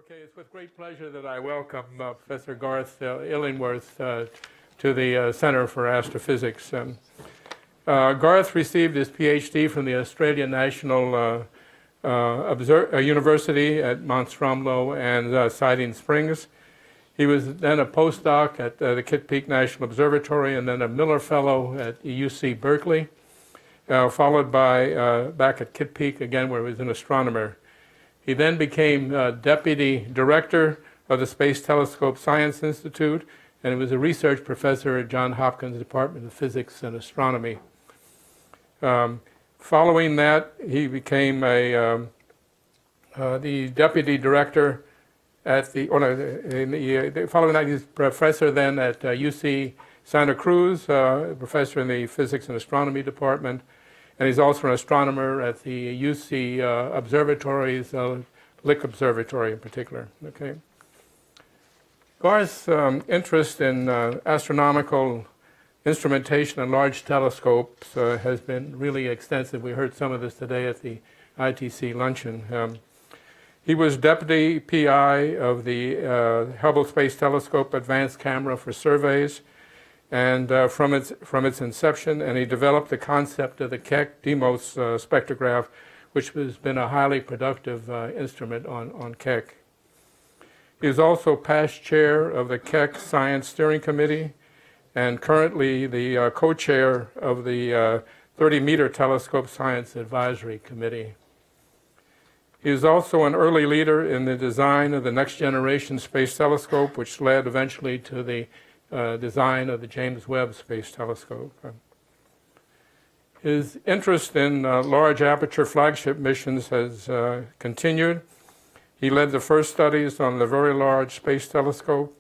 Okay, it's with great pleasure that I welcome Professor Garth Illingworth to the Center for Astrophysics. Garth received his PhD from the Australian National University at Mount Stromlo and Siding Springs. He was then a postdoc at the Kitt Peak National Observatory and then a Miller Fellow at UC Berkeley, followed by back at Kitt Peak again where he was an astronomer. He then became deputy director of the Space Telescope Science Institute, and he was a research professor at Johns Hopkins Department of Physics and Astronomy. Following that, he became the deputy director at following that, he's professor then at UC Santa Cruz, professor in the Physics and Astronomy Department. And he's also an astronomer at the UC observatories, Lick Observatory in particular. Okay. Garth's interest in astronomical instrumentation and large telescopes has been really extensive. We heard some of this today at the ITC luncheon. He was deputy PI of the Hubble Space Telescope Advanced Camera for Surveys, and from its inception, and he developed the concept of the Keck Deimos spectrograph, which has been a highly productive instrument on Keck. He is also past chair of the Keck Science Steering Committee, and currently the co-chair of the 30-meter Telescope Science Advisory Committee. He is also an early leader in the design of the Next Generation Space Telescope, which led eventually to the design of the James Webb Space Telescope. His interest in large aperture flagship missions has continued. He led the first studies on the Very Large Space Telescope,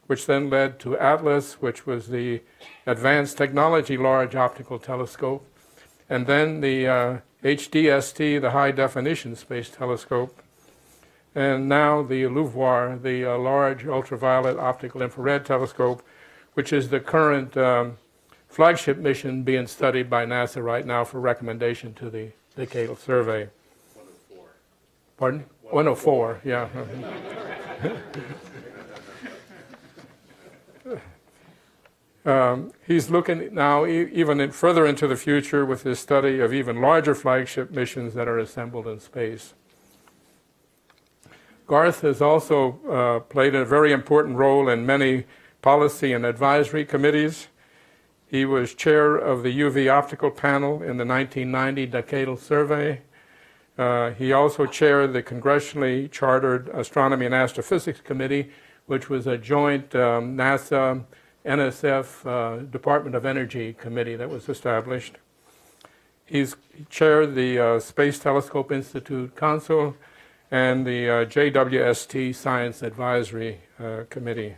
which then led to ATLAS, which was the Advanced Technology Large Optical Telescope, and then the JWST, the High Definition Space Telescope, and now the LUVOIR, the Large Ultraviolet Optical Infrared Telescope, which is the current flagship mission being studied by NASA right now for recommendation to the Decadal Survey. 104. Pardon? 104, yeah. He's looking now even further into the future with his study of even larger flagship missions that are assembled in space. Garth has also played a very important role in many policy and advisory committees. He was chair of the UV optical panel in the 1990 Decadal Survey. He also chaired the congressionally chartered Astronomy and Astrophysics Committee, which was a joint NASA, NSF, Department of Energy committee that was established. He's chaired the Space Telescope Institute Council and the JWST Science Advisory Committee.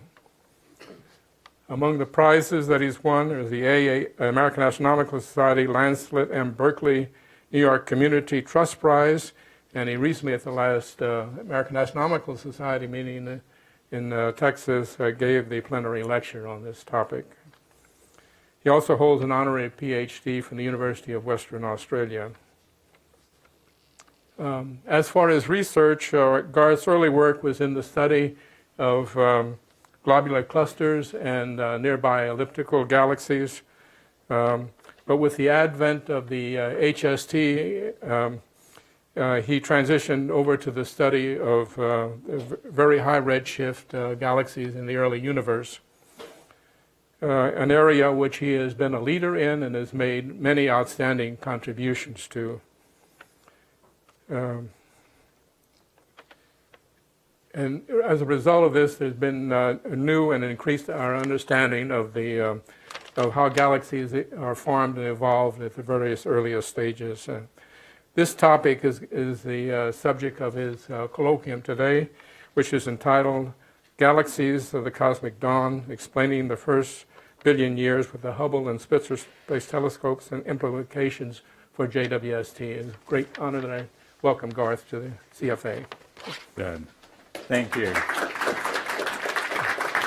Among the prizes that he's won are the American Astronomical Society Lancelot M. Berkeley New York Community Trust Prize, and he recently at the last American Astronomical Society meeting in Texas gave the plenary lecture on this topic. He also holds an honorary PhD from the University of Western Australia. As far as research, Garth's early work was in the study of globular clusters and nearby elliptical galaxies. But with the advent of the HST, he transitioned over to the study of very high redshift galaxies in the early universe, an area which he has been a leader in and has made many outstanding contributions to. And as a result of this, there's been a new and increased our understanding of the of how galaxies are formed and evolved at the various earliest stages. This topic is the subject of his colloquium today, which is entitled Galaxies of the Cosmic Dawn, Explaining the First Billion Years with the Hubble and Spitzer Space Telescopes and Implications for JWST. It's a great honor that I welcome Garth to the CFA. Good. Thank you.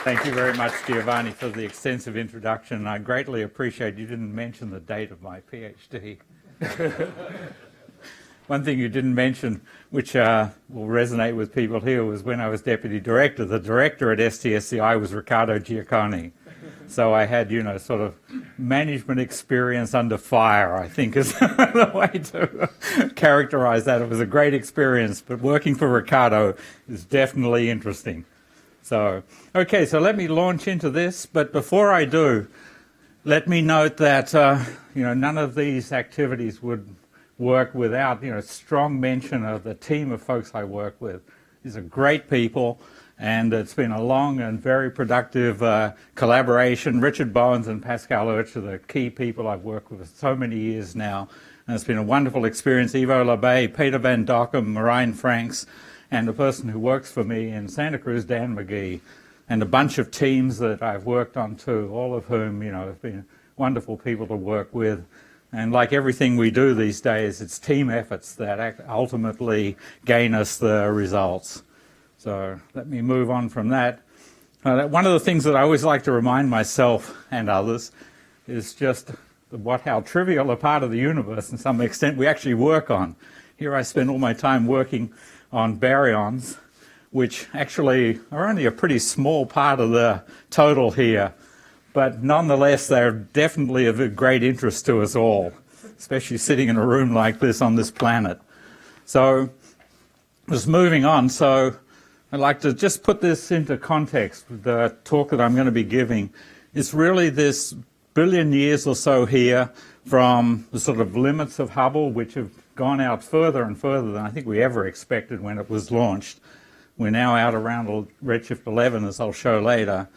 Thank you very much, Giovanni, for the extensive introduction. I greatly appreciate you didn't mention the date of my PhD. One thing you didn't mention, which will resonate with people here, was when I was deputy director, the director at STSCI was Riccardo Giacconi. So I had, sort of management experience under fire, I think is the way to characterize that. It was a great experience, but working for Riccardo is definitely interesting. So, okay, so let me launch into this, but before I do, let me note that, none of these activities would work without, strong mention of the team of folks I work with. These are great people. And it's been a long and very productive collaboration. Richard Bowens and Pascal Urch are the key people I've worked with for so many years now. And it's been a wonderful experience. Ivo Labay, Peter Van Dockum, Marijn Franks, and the person who works for me in Santa Cruz, Dan McGee, and a bunch of teams that I've worked on too, all of whom, have been wonderful people to work with. And like everything we do these days, it's team efforts that ultimately gain us the results. So let me move on from that. One of the things that I always like to remind myself and others is just how trivial a part of the universe, to some extent, we actually work on. Here I spend all my time working on baryons, which actually are only a pretty small part of the total here, but nonetheless they're definitely of great interest to us all, especially sitting in a room like this on this planet. So just moving on, so I'd like to just put this into context. The talk that I'm going to be giving is really this billion years or so here from the sort of limits of Hubble, which have gone out further and further than I think we ever expected when it was launched. We're now out around redshift 11, as I'll show later.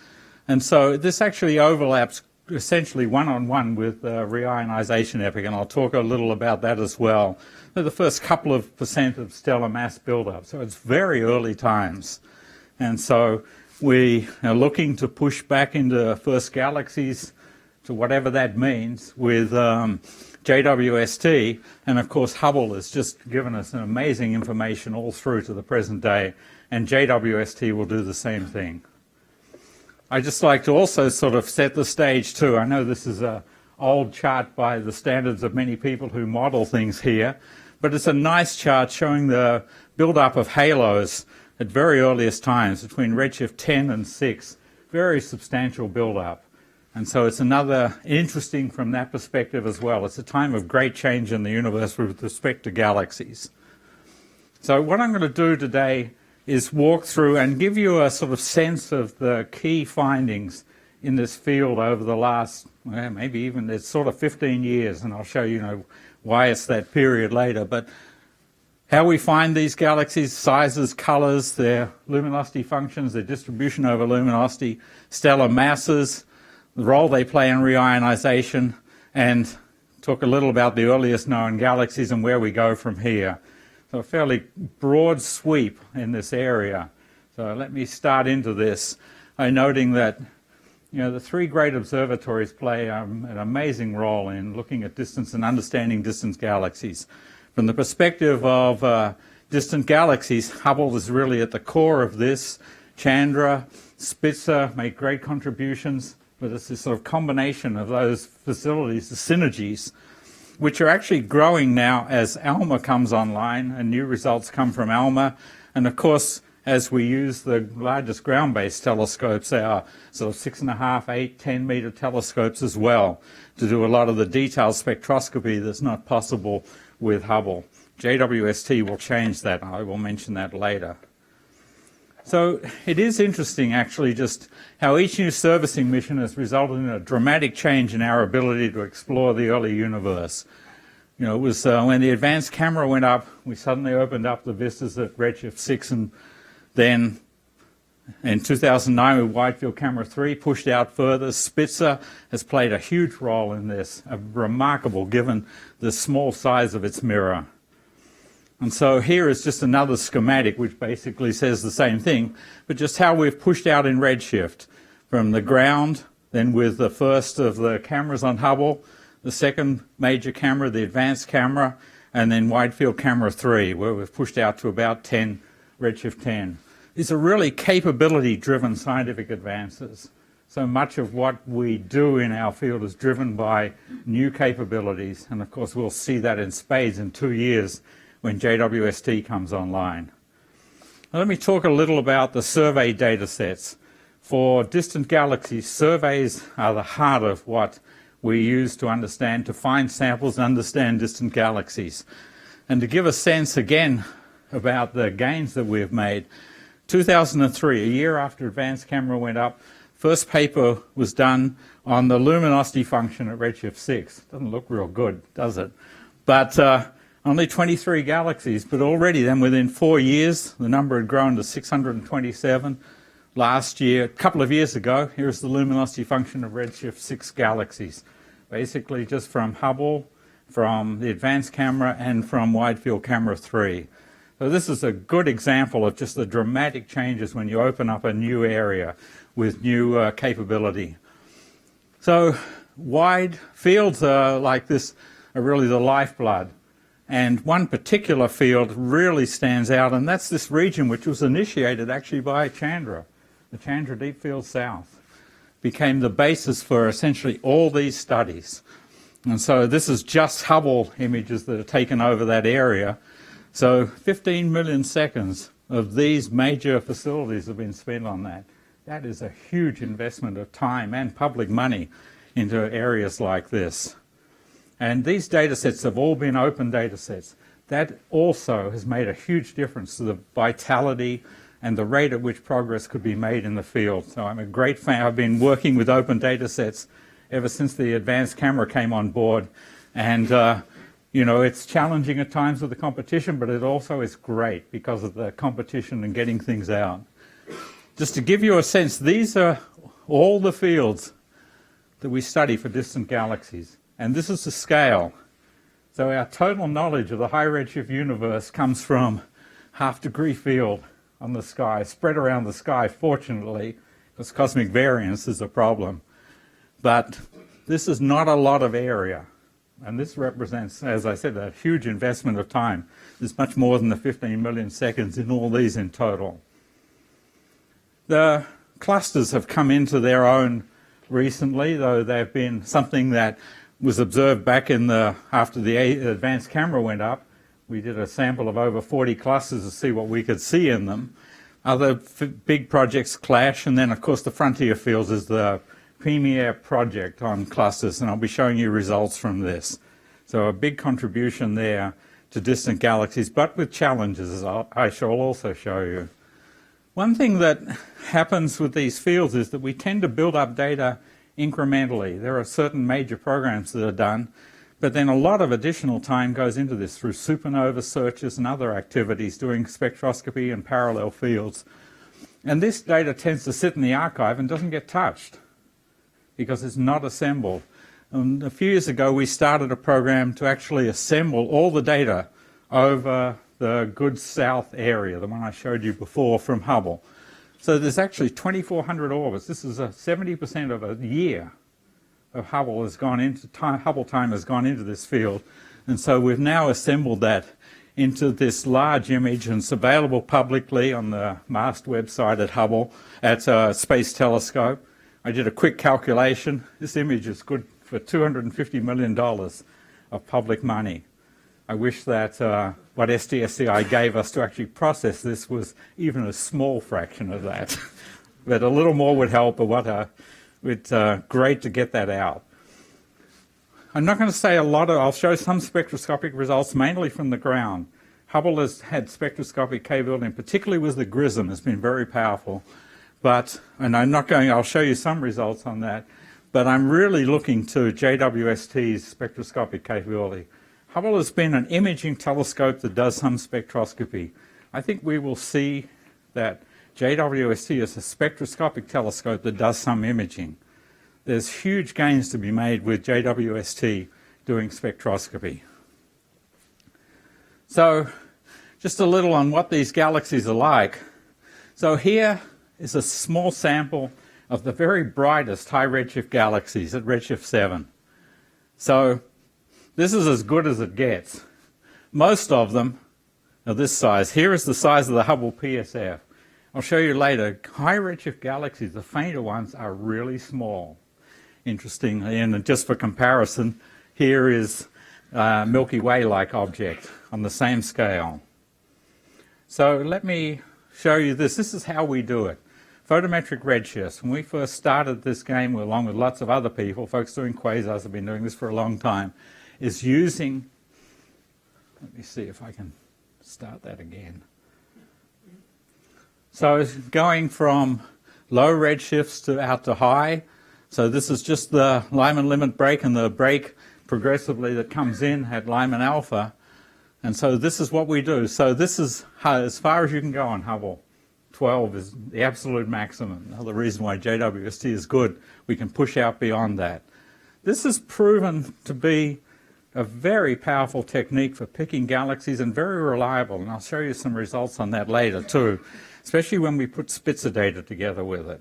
And so this actually overlaps essentially one-on-one with the reionization epoch, and I'll talk a little about that as well. They're the first couple of % of stellar mass buildup, so it's very early times. And so we are looking to push back into first galaxies, to whatever that means, with JWST, and of course Hubble has just given us an amazing information all through to the present day, and JWST will do the same thing. I'd just like to also sort of set the stage too. I know this is an old chart by the standards of many people who model things here, but it's a nice chart showing the build-up of halos at very earliest times, between redshift 10 and 6, very substantial build-up. And so it's another interesting from that perspective as well. It's a time of great change in the universe with respect to galaxies. So what I'm going to do today is walk through and give you a sort of sense of the key findings in this field over the last, well, maybe even it's sort of 15 years, and I'll show you, why it's that period later. But how we find these galaxies, sizes, colors, their luminosity functions, their distribution over luminosity, stellar masses, the role they play in reionization, and talk a little about the earliest known galaxies and where we go from here. So a fairly broad sweep in this area. So let me start into this by noting that the three great observatories play an amazing role in looking at distance and understanding distant galaxies. From the perspective of distant galaxies, Hubble is really at the core of this. Chandra, Spitzer make great contributions, but it's this sort of combination of those facilities, the synergies, which are actually growing now as ALMA comes online and new results come from ALMA. And of course, as we use the largest ground-based telescopes, they are sort of 6.5, 8, 10-meter telescopes as well, to do a lot of the detailed spectroscopy that's not possible with Hubble. JWST will change that. I will mention that later. So it is interesting, actually, just how each new servicing mission has resulted in a dramatic change in our ability to explore the early universe. It was when the advanced camera went up, we suddenly opened up the vistas at redshift 6, and then in 2009 with wide field camera 3 pushed out further. Spitzer has played a huge role in this, remarkable given the small size of its mirror. And so here is just another schematic which basically says the same thing, but just how we've pushed out in redshift from the ground, then with the first of the cameras on Hubble, the second major camera, the advanced camera, and then wide field camera 3, where we've pushed out to about 10, redshift 10. These are really capability-driven scientific advances. So much of what we do in our field is driven by new capabilities, and of course we'll see that in spades in 2 years when JWST comes online. Now, let me talk a little about the survey data sets. For distant galaxies, surveys are the heart of what we use to find samples and understand distant galaxies. And to give a sense again about the gains that we've made, 2003, a year after advanced camera went up, first paper was done on the luminosity function at redshift 6. Doesn't look real good, does it? But only 23 galaxies, but already then within 4 years, the number had grown to 627. Last year, a couple of years ago, here's the luminosity function of redshift 6 galaxies. Basically just from Hubble, from the advanced camera, and from wide field camera 3. So this is a good example of just the dramatic changes when you open up a new area with new capability. So wide fields like this are really the lifeblood. And one particular field really stands out, and that's this region which was initiated actually by Chandra. The Chandra Deep Field South became the basis for essentially all these studies. And so this is just Hubble images that are taken over that area. So 15 million seconds of these major facilities have been spent on that. That is a huge investment of time and public money into areas like this. And these data sets have all been open data sets. That also has made a huge difference to the vitality and the rate at which progress could be made in the field. So I'm a great fan. I've been working with open data sets ever since the advanced camera came on board. And you know, it's challenging at times with the competition, but it also is great because of the competition and getting things out. Just to give you a sense, these are all the fields that we study for distant galaxies. And this is the scale. So our total knowledge of the high redshift universe comes from half-degree field on the sky, spread around the sky, fortunately, because cosmic variance is a problem. But this is not a lot of area. And this represents, as I said, a huge investment of time. There's much more than the 15 million seconds in all these in total. The clusters have come into their own recently, though they've been something that was observed back in after the advanced camera went up. We did a sample of over 40 clusters to see what we could see in them. Other big projects clash, and then of course the frontier fields is the premier project on clusters, and I'll be showing you results from this. So a big contribution there to distant galaxies, but with challenges, as I shall also show you. One thing that happens with these fields is that we tend to build up data incrementally. There are certain major programs that are done, but then a lot of additional time goes into this through supernova searches and other activities, doing spectroscopy and parallel fields. And this data tends to sit in the archive and doesn't get touched because it's not assembled. And a few years ago, we started a program to actually assemble all the data over the Good South area, the one I showed you before from Hubble. So there's actually 2,400 orbits. This is 70% of a year of Hubble has gone into time. Hubble time has gone into this field, and so we've now assembled that into this large image, and it's available publicly on the MAST website at Hubble at Space Telescope. I did a quick calculation. This image is good for $250 million of public money. I wish that what SDSCI gave us to actually process this was even a small fraction of that. But a little more would help, but it's great to get that out. I'm not going to say a lot I'll show some spectroscopic results, mainly from the ground. Hubble has had spectroscopic capability, and particularly with the GRISM, has been very powerful. I'll show you some results on that, but I'm really looking to JWST's spectroscopic capability. Hubble has been an imaging telescope that does some spectroscopy. I think we will see that JWST is a spectroscopic telescope that does some imaging. There's huge gains to be made with JWST doing spectroscopy. So just a little on what these galaxies are like. So here is a small sample of the very brightest high redshift galaxies at redshift 7. So this is as good as it gets. Most of them are this size. Here is the size of the Hubble PSF. I'll show you later. High redshift galaxies, the fainter ones, are really small. Interestingly, and just for comparison, here is Milky Way-like object on the same scale. So let me show you this. This is how we do it. Photometric redshifts. When we first started this game, along with lots of other people, folks doing quasars have been doing this for a long time, is using, let me see if I can start that again. So it's going from low redshifts to out to high. So this is just the Lyman limit break and the break progressively that comes in at Lyman alpha. And so this is what we do. So this is as far as you can go on Hubble. 12 is the absolute maximum. Another reason why JWST is good, we can push out beyond that. This is proven to be a very powerful technique for picking galaxies and very reliable. And I'll show you some results on that later too, especially when we put Spitzer data together with it.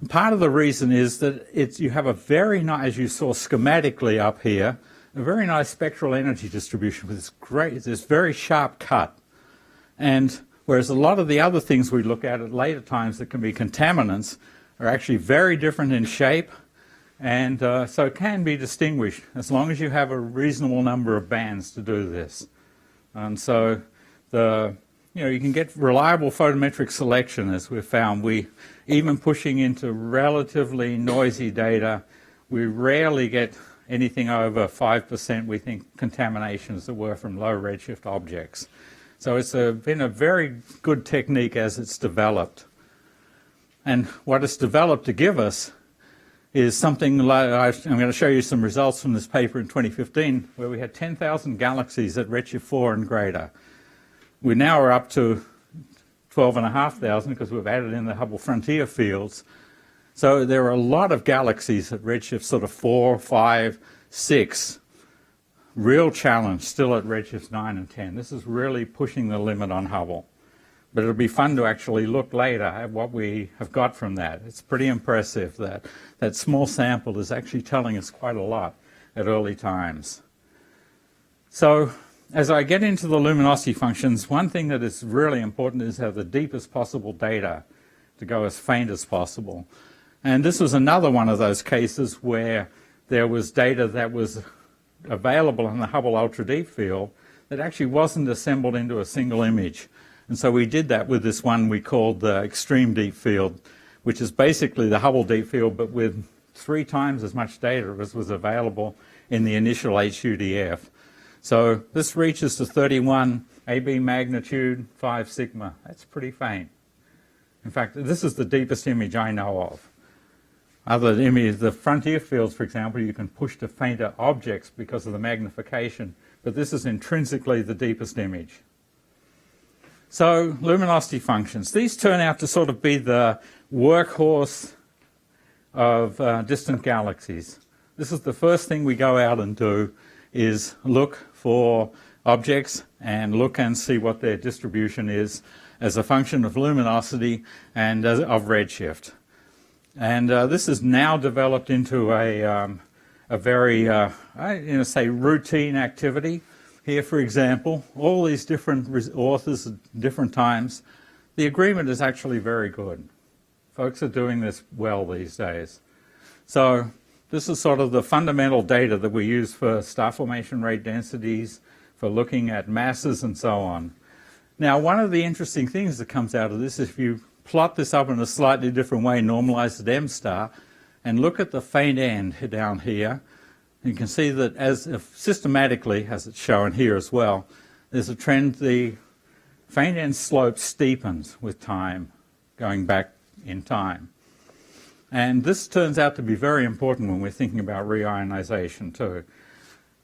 Part of the reason is that you have a very nice, as you saw schematically up here, a very nice spectral energy distribution with this very sharp cut. And whereas a lot of the other things we look at later times that can be contaminants are actually very different in shape, and so it can be distinguished as long as you have a reasonable number of bands to do this. And so you can get reliable photometric selection, as we've found. Even pushing into relatively noisy data, we rarely get anything over 5%, we think, contaminations that were from low redshift objects. So it's been a very good technique as it's developed. And what it's developed to give us is something like, I'm going to show you some results from this paper in 2015, where we had 10,000 galaxies at redshift 4 and greater. We now are up to 12,500 because we've added in the Hubble frontier fields. So there are a lot of galaxies at redshift sort of 4, 5, 6. Real challenge still at redshifts 9 and 10. This is really pushing the limit on Hubble. But it'll be fun to actually look later at what we have got from that. It's pretty impressive that that small sample is actually telling us quite a lot at early times. So as I get into the luminosity functions, one thing that is really important is to have the deepest possible data to go as faint as possible. And this was another one of those cases where there was data that was available in the Hubble Ultra Deep Field that actually wasn't assembled into a single image. And so we did that with this one we called the Extreme Deep Field, which is basically the Hubble Deep Field, but with 3 times as much data as was available in the initial HUDF. So this reaches to 31 AB magnitude, 5 sigma. That's pretty faint. In fact, this is the deepest image I know of. Other images, the frontier fields, for example, you can push to fainter objects because of the magnification, but this is intrinsically the deepest image. So luminosity functions. These turn out to sort of be the workhorse of distant galaxies. This is the first thing we go out and do, is look for objects and look and see what their distribution is as a function of luminosity and of redshift. And this is now developed into a very, say, routine activity. Here, for example, all these different authors at different times, the agreement is actually very good. Folks are doing this well these days. So this is sort of the fundamental data that we use for star formation rate densities, for looking at masses and so on. Now, one of the interesting things that comes out of this is if you plot this up in a slightly different way, normalized at M star, and look at the faint end down here, you can see that systematically, as it's shown here as well, there's a trend, the faint end slope steepens with time, going back in time. And this turns out to be very important when we're thinking about reionization too.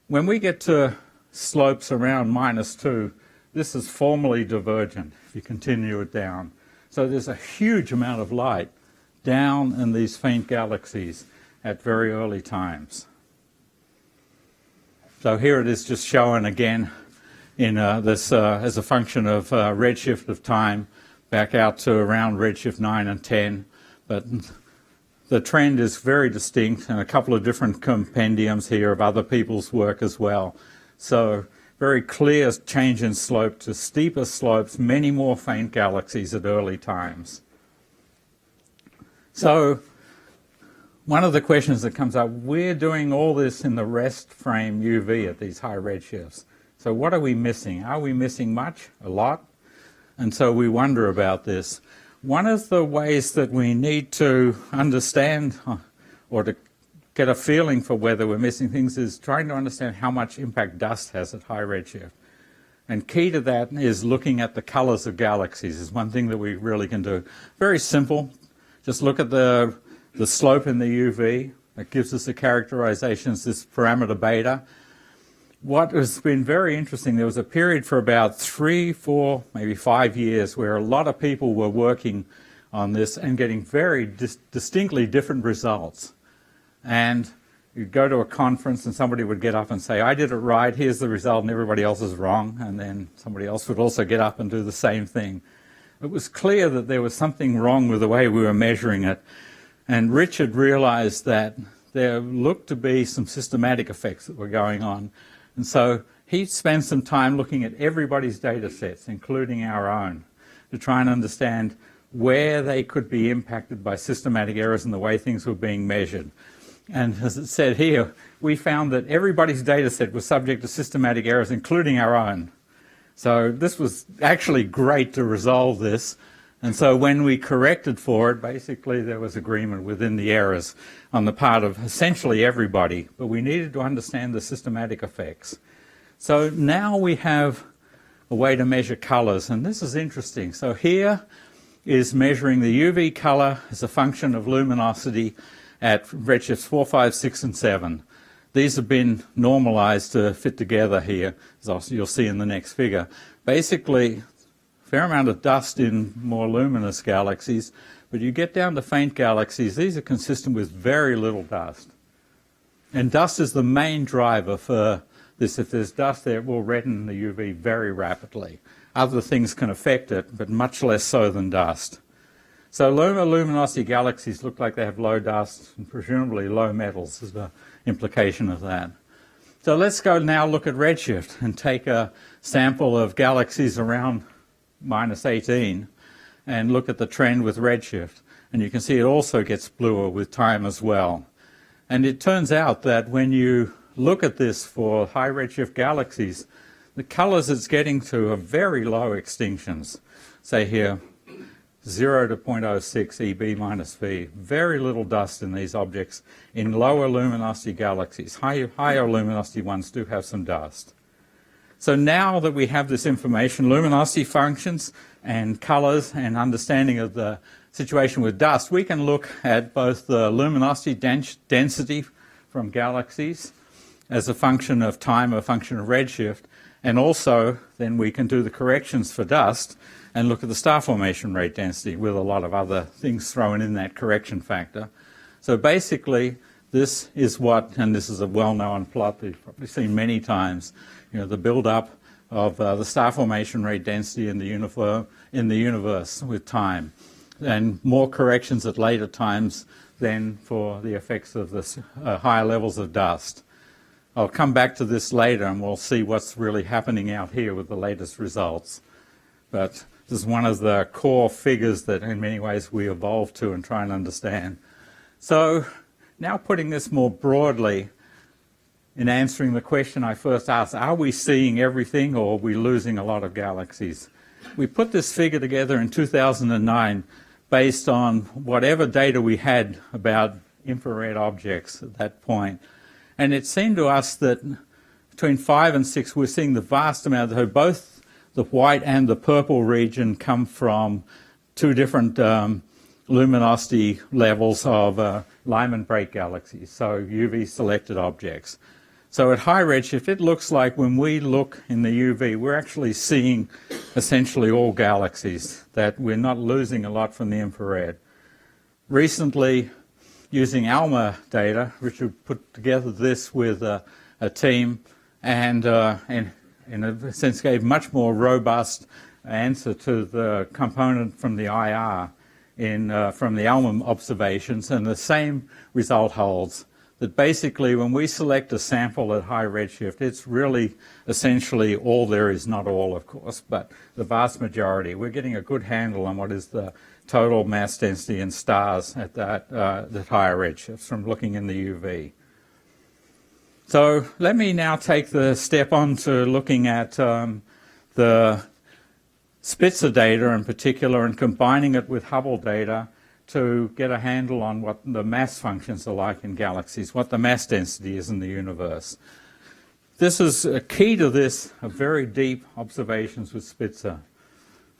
When we get to slopes around -2, this is formally divergent if you continue it down. So there's a huge amount of light down in these faint galaxies at very early times. So here it is just shown again in this as a function of redshift of time back out to around redshift 9 and 10. But the trend is very distinct, and a couple of different compendiums here of other people's work as well. So very clear change in slope to steeper slopes, many more faint galaxies at early times. So one of the questions that comes up, we're doing all this in the rest frame UV at these high redshifts. So what are we missing? Are we missing much? A lot? And so we wonder about this. One of the ways that we need to understand or to get a feeling for whether we're missing things is trying to understand how much impact dust has at high redshift. And key to that is looking at the colors of galaxies is one thing that we really can do. Very simple. Just look at the slope in the UV. That gives us the characterizations, this parameter beta. What has been very interesting, there was a period for about 3, 4, maybe 5 years where a lot of people were working on this and getting very distinctly different results. And you'd go to a conference and somebody would get up and say, I did it right, here's the result, and everybody else is wrong. And then somebody else would also get up and do the same thing. It was clear that there was something wrong with the way we were measuring it. And Richard realized that there looked to be some systematic effects that were going on. And so he spent some time looking at everybody's data sets, including our own, to try and understand where they could be impacted by systematic errors in the way things were being measured. And as it said here, we found that everybody's data set was subject to systematic errors, including our own. So this was actually great to resolve this. And so when we corrected for it, basically there was agreement within the errors on the part of essentially everybody, but we needed to understand the systematic effects. So now we have a way to measure colors, and this is interesting. So here is measuring the UV color as a function of luminosity at redshifts 4, 5, 6, and 7. These have been normalized to fit together here, as you'll see in the next figure. Basically, fair amount of dust in more luminous galaxies, but you get down to faint galaxies, these are consistent with very little dust. And dust is the main driver for this. If there's dust there, it will redden the UV very rapidly. Other things can affect it, but much less so than dust. So low luminosity galaxies look like they have low dust and presumably low metals is the implication of that. So let's go now look at redshift and take a sample of galaxies around -18 and look at the trend with redshift. And you can see it also gets bluer with time as well. And it turns out that when you look at this for high redshift galaxies, the colors it's getting to are very low extinctions. Say here, 0 to 0.06 EB minus V. Very little dust in these objects in lower luminosity galaxies. Higher luminosity ones do have some dust. So now that we have this information, luminosity functions and colors and understanding of the situation with dust, we can look at both the luminosity density from galaxies as a function of time, a function of redshift, and also then we can do the corrections for dust and look at the star formation rate density with a lot of other things thrown in that correction factor. So basically, this is what, and this is a well-known plot that you've probably seen many times, the build-up of the star formation rate density in the universe with time, and more corrections at later times than for the effects of the higher levels of dust. I'll come back to this later and we'll see what's really happening out here with the latest results. But this is one of the core figures that in many ways we evolved to and try and understand. So now putting this more broadly, in answering the question I first asked, are we seeing everything or are we losing a lot of galaxies? We put this figure together in 2009 based on whatever data we had about infrared objects at that point. And it seemed to us that between 5 and 6 we're seeing the vast amount, so both the white and the purple region come from two different luminosity levels of Lyman break galaxies, so UV selected objects. So at high redshift, it looks like when we look in the UV, we're actually seeing essentially all galaxies, that we're not losing a lot from the infrared. Recently, using ALMA data, Richard put together this with a team and in a sense gave much more robust answer to the component from the IR from the ALMA observations, and the same result holds, that basically when we select a sample at high redshift, it's really essentially all there is, not all of course, but the vast majority. We're getting a good handle on what is the total mass density in stars at that higher redshifts from looking in the UV. So let me now take the step on to looking at the Spitzer data in particular and combining it with Hubble data to get a handle on what the mass functions are like in galaxies, what the mass density is in the universe. This is a key to this, a very deep observations with Spitzer.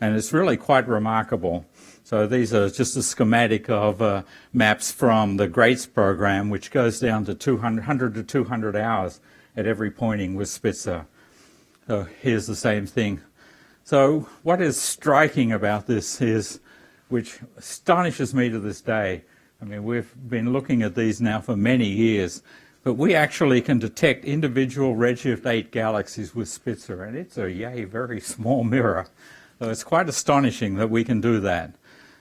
And it's really quite remarkable. So these are just a schematic of maps from the GREATS program, which goes down to 100 to 200 hours at every pointing with Spitzer. So here's the same thing. So what is striking about this is, which astonishes me to this day, I mean, we've been looking at these now for many years, but we actually can detect individual redshift 8 galaxies with Spitzer, and it's a very small mirror. So it's quite astonishing that we can do that.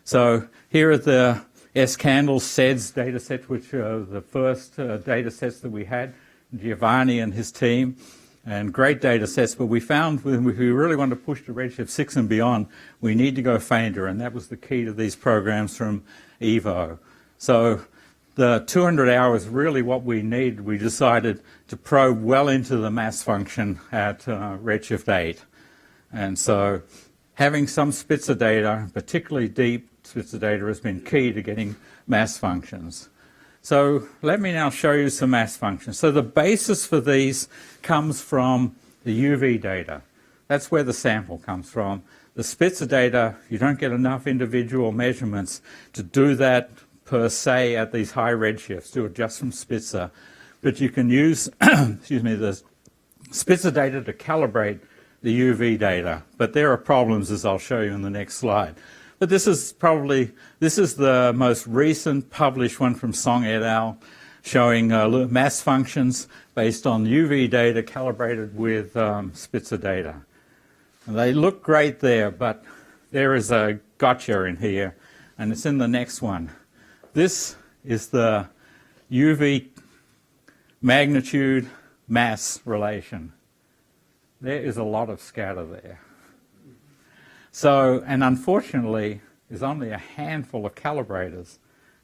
So here are the S-Candle SEDS data sets, which are the first data sets that we had, Giovanni and his team, and great data sets, but we found when we really want to push to redshift 6 and beyond, we need to go fainter, and that was the key to these programs from EVO. So the 200 hours really what we need. We decided to probe well into the mass function at redshift 8. And so having some Spitzer data, particularly deep Spitzer data, has been key to getting mass functions. So let me now show you some mass functions. So the basis for these comes from the UV data. That's where the sample comes from. The Spitzer data, you don't get enough individual measurements to do that per se at these high redshifts, do it just from Spitzer. But you can use excuse me, the Spitzer data to calibrate the UV data. But there are problems, as I'll show you in the next slide. But this is the most recent published one from Song et al. Showing mass functions based on UV data calibrated with Spitzer data. And they look great there, but there is a gotcha in here, and it's in the next one. This is the UV magnitude mass relation. There is a lot of scatter there. So, and unfortunately, there's only a handful of calibrators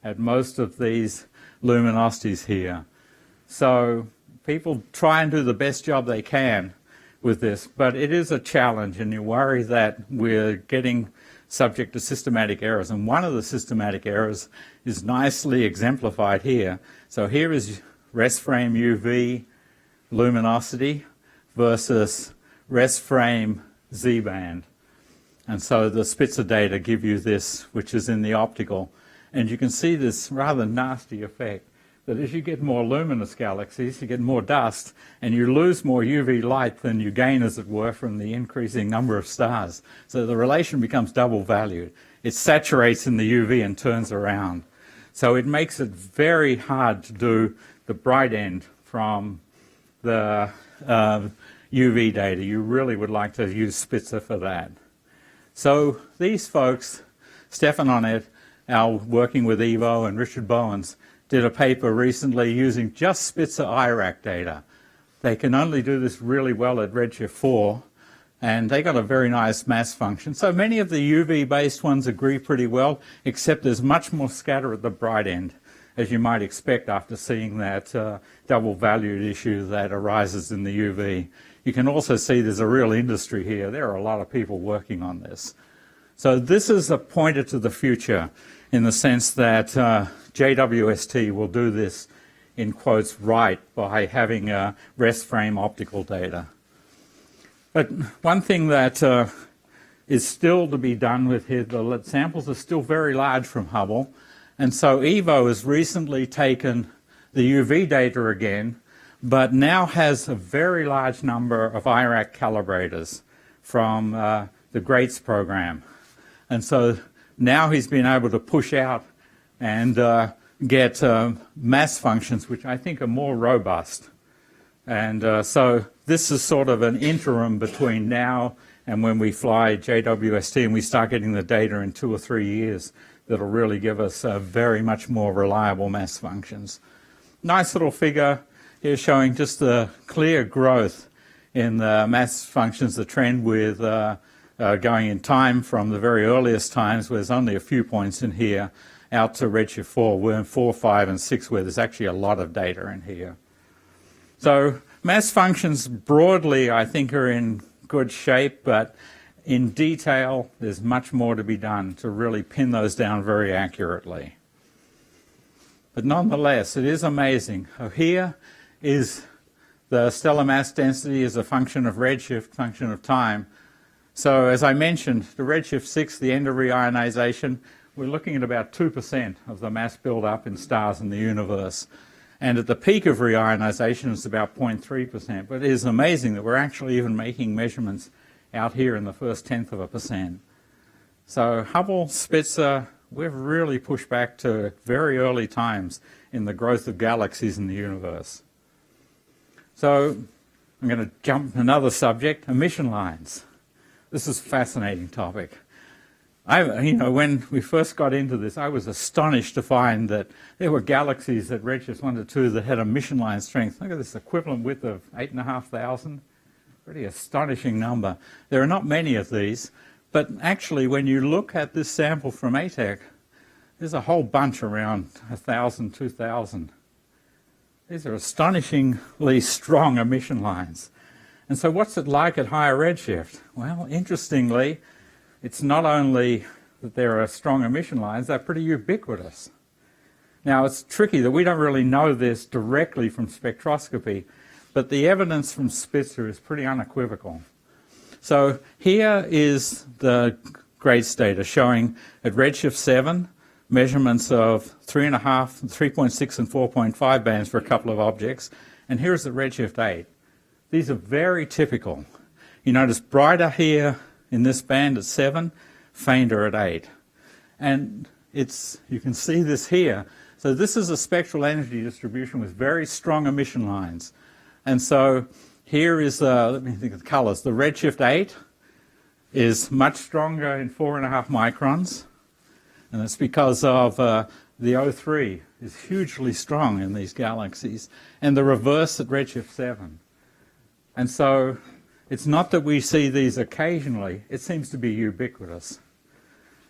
at most of these luminosities here. So people try and do the best job they can with this, but it is a challenge, and you worry that we're getting subject to systematic errors. And one of the systematic errors is nicely exemplified here. So here is rest frame UV luminosity versus rest frame Z-band. And so the Spitzer data give you this, which is in the optical. And you can see this rather nasty effect, that as you get more luminous galaxies, you get more dust, and you lose more UV light than you gain, as it were, from the increasing number of stars. So the relation becomes double valued. It saturates in the UV and turns around. So it makes it very hard to do the bright end from the UV data. You really would like to use Spitzer for that. So these folks, Stefan Onnet, working with EVO, and Richard Bowens, did a paper recently using just Spitzer IRAC data. They can only do this really well at redshift 4, and they got a very nice mass function. So many of the UV-based ones agree pretty well, except there's much more scatter at the bright end, as you might expect after seeing that double-valued issue that arises in the UV. You can also see there's a real industry here. There are a lot of people working on this. So this is a pointer to the future in the sense that JWST will do this, in quotes, right by having rest frame optical data. But one thing that is still to be done with here, the samples are still very large from Hubble, and so EVO has recently taken the UV data again, but now has a very large number of IRAC calibrators from the GREATS program. And so now he's been able to push out and get mass functions which I think are more robust. And so this is sort of an interim between now and when we fly JWST and we start getting the data in 2 or 3 years that'll really give us very much more reliable mass functions. nice little figure here showing just the clear growth in the mass functions, the trend with going in time from the very earliest times, where there's only a few points in here, out to redshift 4, worm 4, 5, and 6, where there's actually a lot of data in here. So mass functions broadly, I think, are in good shape, but in detail, there's much more to be done to really pin those down very accurately. But nonetheless, it is amazing. So here is the stellar mass density as a function of redshift, function of time. So as I mentioned, the redshift 6, the end of reionization, we're looking at about 2% of the mass build-up in stars in the universe. And at the peak of reionization, it's about 0.3%. But it is amazing that we're actually even making measurements out here in the first 0.1%. So Hubble, Spitzer, we've really pushed back to very early times in the growth of galaxies in the universe. So I'm going to jump to another subject, emission lines. This is a fascinating topic. When we first got into this, I was astonished to find that there were galaxies at redshifts 1 to 2 that had emission line strength. Look at this equivalent width of 8,500. Pretty astonishing number. There are not many of these, but actually when you look at this sample from ATEC, there's a whole bunch around 1,000, 2,000. These are astonishingly strong emission lines. And so what's it like at higher redshift? Well, interestingly, it's not only that there are strong emission lines, they're pretty ubiquitous. Now, it's tricky that we don't really know this directly from spectroscopy, but the evidence from Spitzer is pretty unequivocal. So here is the GRACE data showing at redshift 7, measurements of 3.5, 3.6 and 4.5 bands for a couple of objects. And here's the redshift 8. These are very typical. You notice brighter here in this band at 7, fainter at 8. And you can see this here. So this is a spectral energy distribution with very strong emission lines. And so here is, let me think of the colors. The redshift 8 is much stronger in 4.5 microns. And that's because of the O3 is hugely strong in these galaxies. And the reverse at redshift 7. And so it's not that we see these occasionally, it seems to be ubiquitous.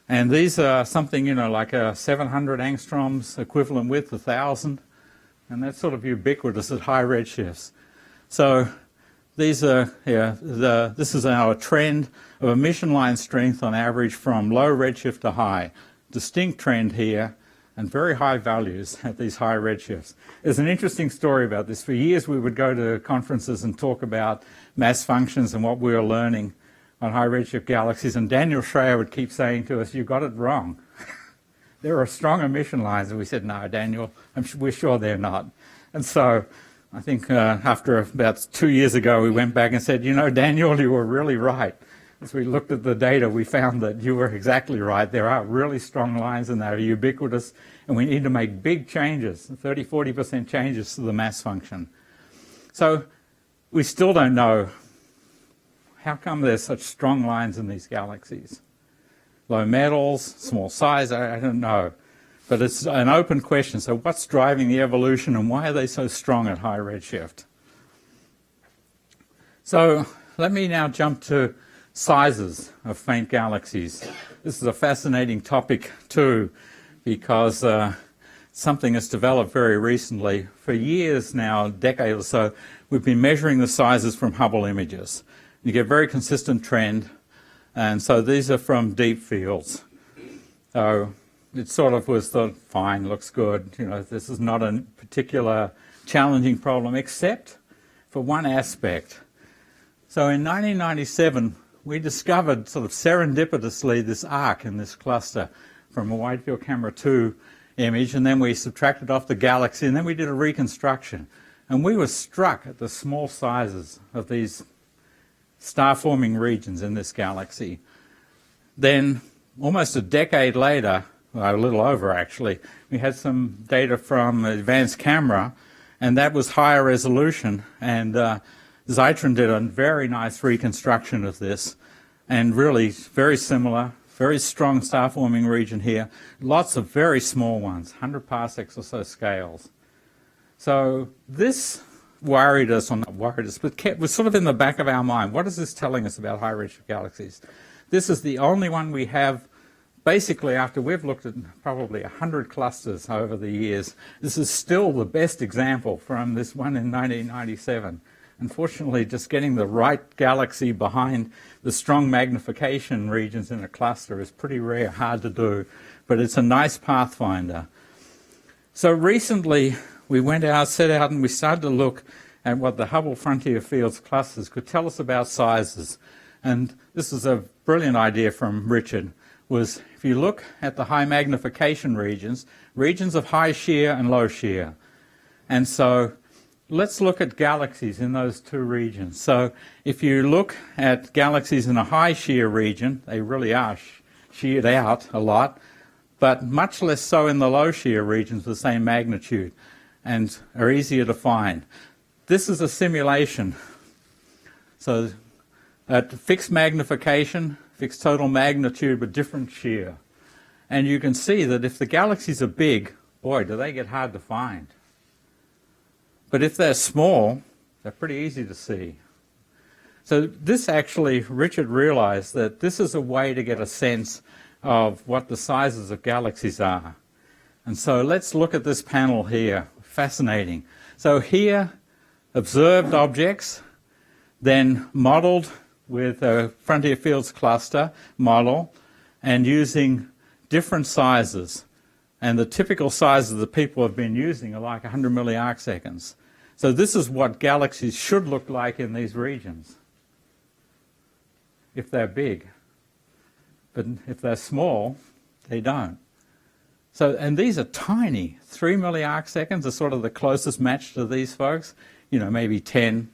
And these are something, like a 700 angstroms equivalent width, 1,000, and that's sort of ubiquitous at high redshifts. So these are, this is our trend of emission line strength on average from low redshift to high. Distinct trend here, and very high values at these high redshifts. There's an interesting story about this. For years we would go to conferences and talk about mass functions and what we were learning on high redshift galaxies, and Daniel Schreier would keep saying to us, "You got it wrong. There are strong emission lines." And we said, "No, Daniel, we're sure they're not." And so I think after about 2 years ago, we went back and said, "Daniel, you were really right." As we looked at the data, we found that you were exactly right. There are really strong lines and they're ubiquitous, and we need to make big changes, 30, 40% changes to the mass function. So we still don't know how come there's such strong lines in these galaxies. Low metals, small size, I don't know. But it's an open question. So what's driving the evolution and why are they so strong at high redshift? So let me now jump to sizes of faint galaxies. This is a fascinating topic too, because something has developed very recently. For years now, a decade or so, we've been measuring the sizes from Hubble images. You get a very consistent trend, and so these are from deep fields. So it sort of was thought, fine, looks good. This is not a particular challenging problem, except for one aspect. So in 1997, we discovered sort of serendipitously this arc in this cluster from a wide field camera 2 image, and then we subtracted off the galaxy, and then we did a reconstruction. And we were struck at the small sizes of these star-forming regions in this galaxy. Then, almost a decade later, well, a little over actually, we had some data from an advanced camera, and that was higher resolution, and Zeitron did a very nice reconstruction of this, and really very similar, very strong star-forming region here, lots of very small ones, 100 parsecs or so scales. So this worried us, or not worried us, but was sort of in the back of our mind. What is this telling us about high redshift galaxies? This is the only one we have, basically, after we've looked at probably 100 clusters over the years. This is still the best example from this one in 1997. Unfortunately, just getting the right galaxy behind the strong magnification regions in a cluster is pretty rare, hard to do, but it's a nice pathfinder. So recently, we set out and we started to look at what the Hubble Frontier Fields clusters could tell us about sizes. And this is a brilliant idea from Richard, was if you look at the high magnification regions, regions of high shear and low shear. And so let's look at galaxies in those two regions. So if you look at galaxies in a high shear region, they really are sheared out a lot, but much less so in the low shear regions of the same magnitude and are easier to find. This is a simulation. So at fixed magnification, fixed total magnitude, but different shear. And you can see that if the galaxies are big, boy, do they get hard to find. But if they're small, they're pretty easy to see. So this actually, Richard realized that this is a way to get a sense of what the sizes of galaxies are. And so let's look at this panel here. Fascinating. So here, observed objects, then modeled with a Frontier Fields cluster model and using different sizes. And the typical sizes that people have been using are like 100 milliarcseconds. So this is what galaxies should look like in these regions, if they're big. But if they're small, they don't. So, and these are tiny. 3 milliarcseconds are sort of the closest match to these folks. Maybe 10,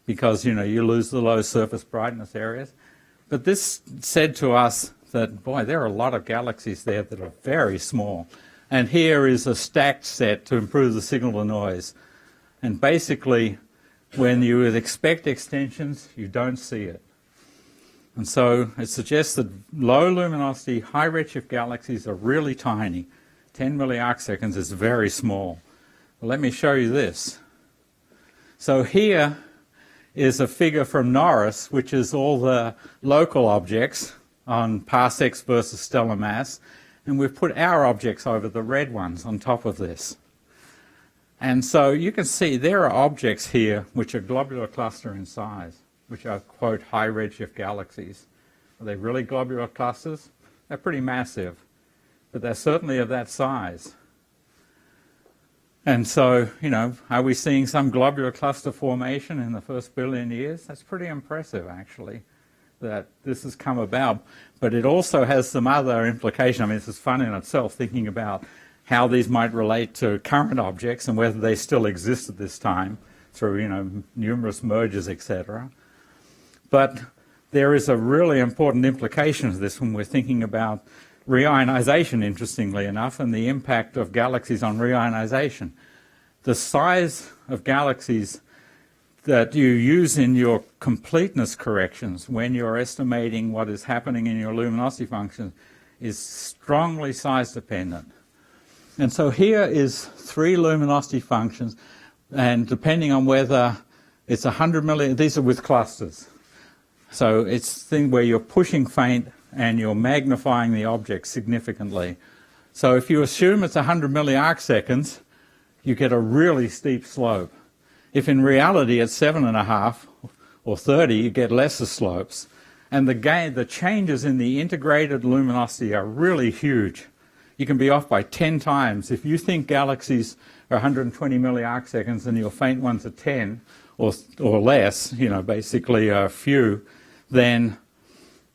because, you lose the low surface brightness areas. But this said to us that, boy, there are a lot of galaxies there that are very small. And here is a stacked set to improve the signal to noise. And basically, when you would expect extensions, you don't see it. And so it suggests that low luminosity, high redshift galaxies are really tiny. 10 milliarcseconds is very small. Well, let me show you this. So here is a figure from Norris, which is all the local objects on parsecs versus stellar mass. And we've put our objects over the red ones on top of this. And so you can see there are objects here which are globular cluster in size, which are, quote, high redshift galaxies. Are they really globular clusters? They're pretty massive, but they're certainly of that size. And so, are we seeing some globular cluster formation in the first billion years? That's pretty impressive, actually, that this has come about. But it also has some other implication. I mean, this is fun in itself, thinking about how these might relate to current objects and whether they still exist at this time through, numerous mergers, etc. But there is a really important implication of this when we're thinking about reionization, interestingly enough, and the impact of galaxies on reionization. The size of galaxies that you use in your completeness corrections when you're estimating what is happening in your luminosity function is strongly size dependent. And so here is 3 luminosity functions, and depending on whether it's 100 million, these are with clusters. So it's a thing where you're pushing faint and you're magnifying the object significantly. So if you assume it's 100 milliarcseconds, you get a really steep slope. If in reality it's 7.5 or 30, you get lesser slopes. And the changes in the integrated luminosity are really huge. You can be off by 10 times. If you think galaxies are 120 milliarcseconds and your faint ones are 10 or less, basically a few, then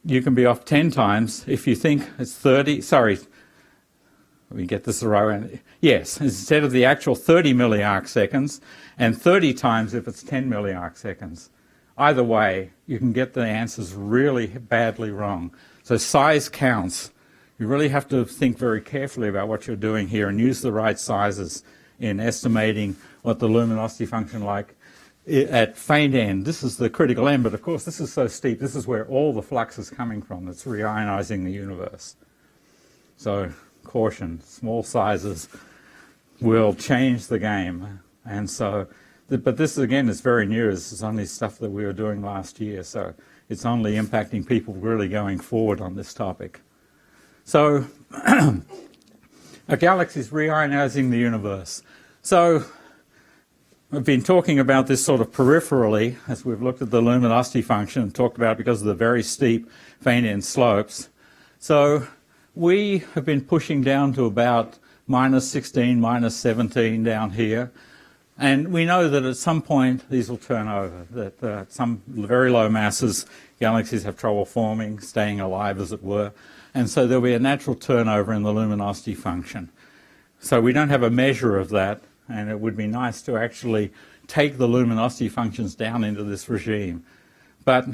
you can be off 10 times. If you think it's 30, sorry, let me get this right. Yes, instead of the actual 30 milliarcseconds, and 30 times if it's 10 milliarcseconds. Either way, you can get the answers really badly wrong. So size counts. You really have to think very carefully about what you're doing here and use the right sizes in estimating what the luminosity function like at faint end. This is the critical end, but of course this is so steep. This is where all the flux is coming from that's reionizing the universe. So caution, small sizes will change the game. And so, but this again is very new. This is only stuff that we were doing last year, so it's only impacting people really going forward on this topic. So, a galaxy is reionizing the universe. So, I've been talking about this sort of peripherally as we've looked at the luminosity function and talked about it because of the very steep faint end slopes. So we have been pushing down to about -16, -17 down here. And we know that at some point these will turn over, that at some very low masses, galaxies have trouble forming, staying alive as it were. And so there'll be a natural turnover in the luminosity function. So we don't have a measure of that. And it would be nice to actually take the luminosity functions down into this regime. But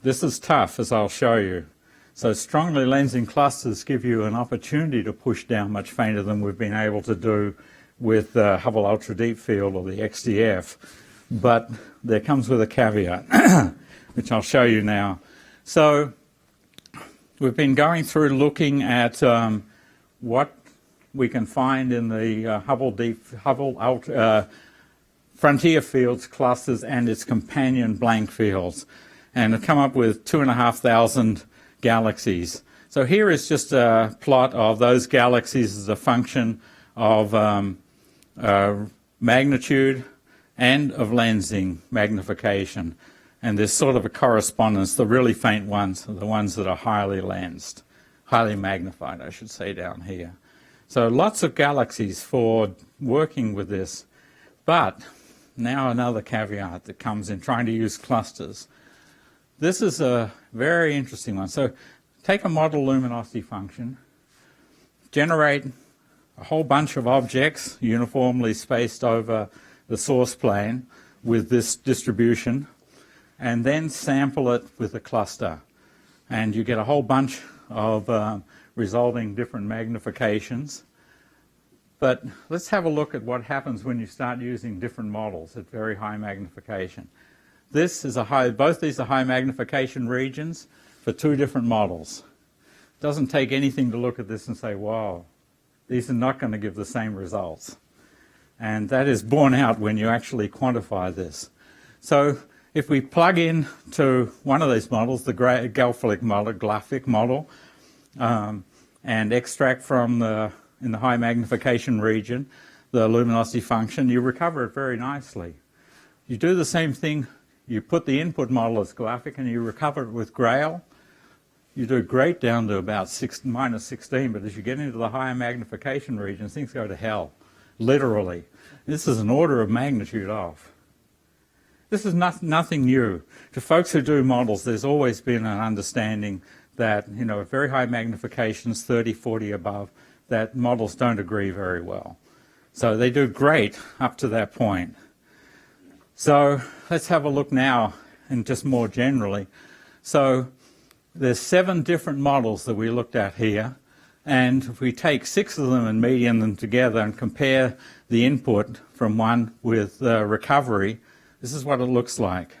this is tough, as I'll show you. So strongly lensing clusters give you an opportunity to push down much fainter than we've been able to do with the Hubble Ultra Deep Field or the XDF. But there comes with a caveat, which I'll show you now. So we've been going through looking at what we can find in the Hubble frontier fields clusters and its companion blank fields, and have come up with 2,500 galaxies. So here is just a plot of those galaxies as a function of magnitude and of lensing magnification. And there's sort of a correspondence. The really faint ones are the ones that are highly lensed, highly magnified, I should say, down here. So lots of galaxies for working with this. But now another caveat that comes in trying to use clusters. This is a very interesting one. So take a model luminosity function, generate a whole bunch of objects uniformly spaced over the source plane with this distribution, and then sample it with a cluster. And you get a whole bunch of resulting different magnifications. But let's have a look at what happens when you start using different models at very high magnification. This is both these are high magnification regions for two different models. It doesn't take anything to look at this and say, wow, these are not going to give the same results. And that is borne out when you actually quantify this. So if we plug in to one of these models, the Galphic model, and extract from in the high magnification region the luminosity function, you recover it very nicely. You do the same thing, you put the input model as Galphic and you recover it with Grail. You do great down to about -16, but as you get into the higher magnification regions, things go to hell, literally. This is an order of magnitude off. This is nothing new. To folks who do models, there's always been an understanding that, you know, at very high magnifications, 30, 40 above, that models don't agree very well. So they do great up to that point. So let's have a look now, and just more generally. So there's 7 different models that we looked at here, and if we take 6 of them and median them together and compare the input from one with recovery, this is what it looks like.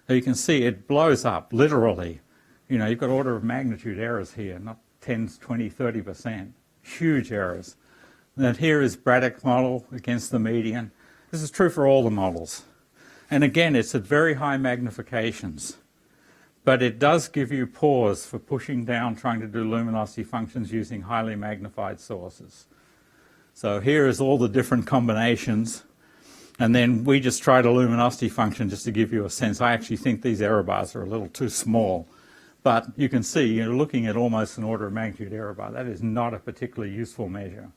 So you can see it blows up, literally. You know, you've got order of magnitude errors here, not 10, 20, 30%. Huge errors. And then here is Braddock's model against the median. This is true for all the models. And again, it's at very high magnifications. But it does give you pause for pushing down, trying to do luminosity functions using highly magnified sources. So here is all the different combinations. And then we just tried a luminosity function just to give you a sense. I actually think these error bars are a little too small. But you can see you're looking at almost an order of magnitude error bar. That is not a particularly useful measure.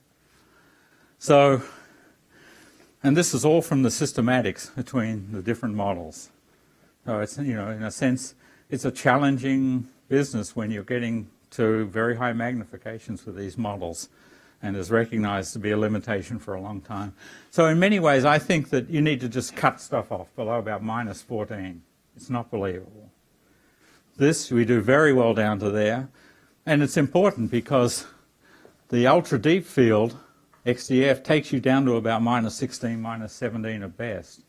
So, and this is all from the systematics between the different models. So it's, you know, in a sense, it's a challenging business when you're getting to very high magnifications with these models, and is recognized to be a limitation for a long time. So in many ways, I think that you need to just cut stuff off below about -14. It's not believable. This we do very well down to there, and it's important because the ultra deep field, XDF, takes you down to about -16, -17 at best.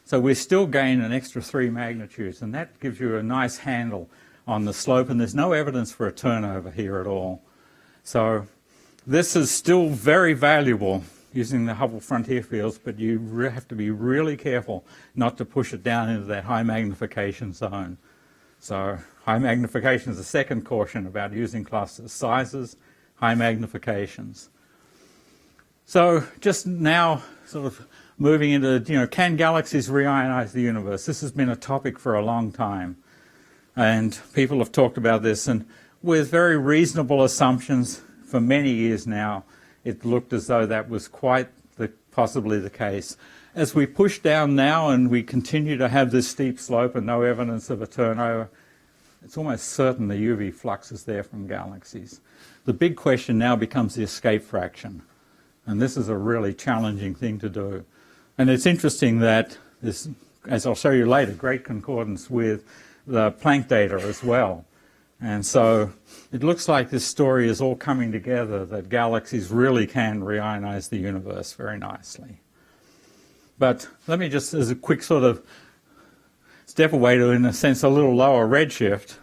So we still gain an extra 3 magnitudes, and that gives you a nice handle on the slope, and there's no evidence for a turnover here at all. So this is still very valuable using the Hubble frontier fields, but you have to be really careful not to push it down into that high magnification zone. So high magnification is the second caution about using clusters: sizes, high magnifications. So just now sort of moving into, can galaxies reionize the universe? This has been a topic for a long time, and people have talked about this, and with very reasonable assumptions for many years now, it looked as though that was quite possibly the case. As we push down now and we continue to have this steep slope and no evidence of a turnover, it's almost certain the UV flux is there from galaxies. The big question now becomes the escape fraction. And this is a really challenging thing to do. And it's interesting that this, as I'll show you later, great concordance with the Planck data as well. And so it looks like this story is all coming together, that galaxies really can reionize the universe very nicely. But let me just, as a quick sort of step away to, in a sense, a little lower redshift,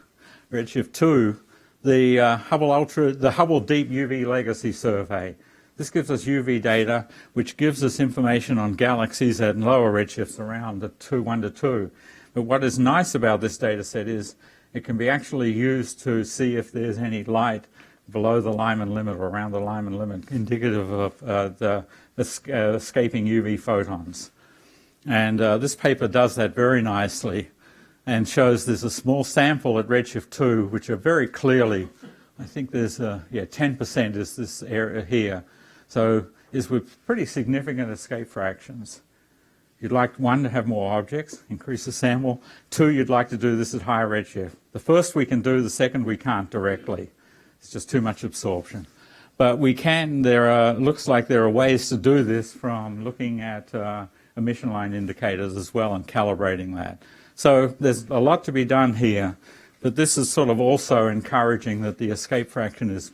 redshift 2, the Hubble Deep UV Legacy Survey. This gives us UV data, which gives us information on galaxies at lower redshifts around the 1 to 2. But what is nice about this data set is it can be actually used to see if there's any light below the Lyman limit or around the Lyman limit, indicative of the escaping UV photons. And this paper does that very nicely and shows there's a small sample at redshift 2, which are very clearly, I think there's 10% is this area here. So is with pretty significant escape fractions. You'd like, 1, to have more objects, increase the sample. 2, you'd like to do this at higher redshift. The first we can do, the second we can't directly. It's just too much absorption. But we can, looks like there are ways to do this from looking at emission line indicators as well and calibrating that. So there's a lot to be done here, but this is sort of also encouraging that the escape fraction is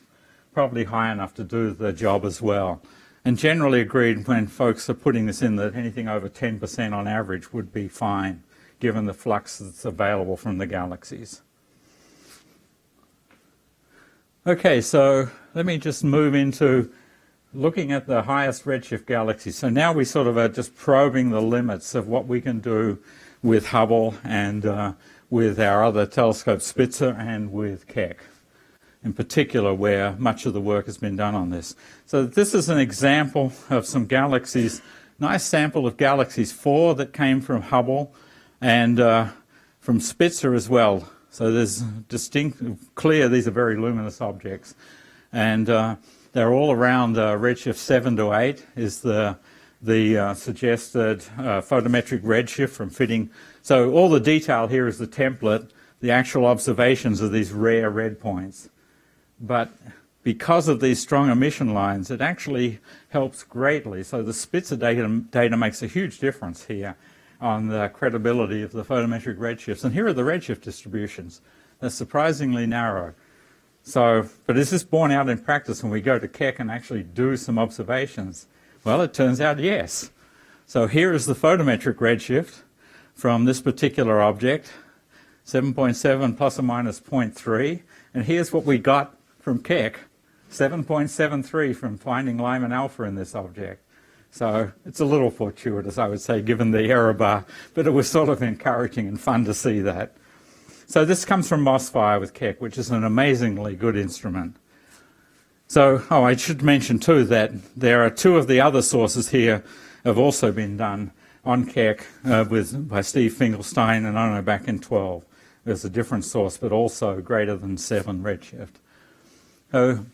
probably high enough to do the job as well. And generally agreed when folks are putting this in that anything over 10% on average would be fine, given the flux that's available from the galaxies. Okay, so let me just move into looking at the highest redshift galaxies. So now we sort of are just probing the limits of what we can do with Hubble and with our other telescopes, Spitzer and with Keck, in particular, where much of the work has been done on this. So this is an example of some galaxies, nice sample of galaxies, 4 that came from Hubble and from Spitzer as well. So there's clear, these are very luminous objects. And they're all around redshift 7 to 8 is the suggested photometric redshift from fitting. So all the detail here is the template, the actual observations of these rare red points. But because of these strong emission lines, it actually helps greatly. So the Spitzer data makes a huge difference here on the credibility of the photometric redshifts. And here are the redshift distributions. They're surprisingly narrow. So, but is this borne out in practice when we go to Keck and actually do some observations? Well, it turns out yes. So here is the photometric redshift from this particular object, 7.7 plus or minus 0.3. And here's what we got from Keck, 7.73 from finding Lyman alpha in this object. So it's a little fortuitous, I would say, given the error bar, but it was sort of encouraging and fun to see that. So this comes from MOSFIRE with Keck, which is an amazingly good instrument. So, I should mention too that there are 2 of the other sources here have also been done on Keck by Steve Finkelstein and Ono back in 12. There's a different source, but also greater than 7 redshift. So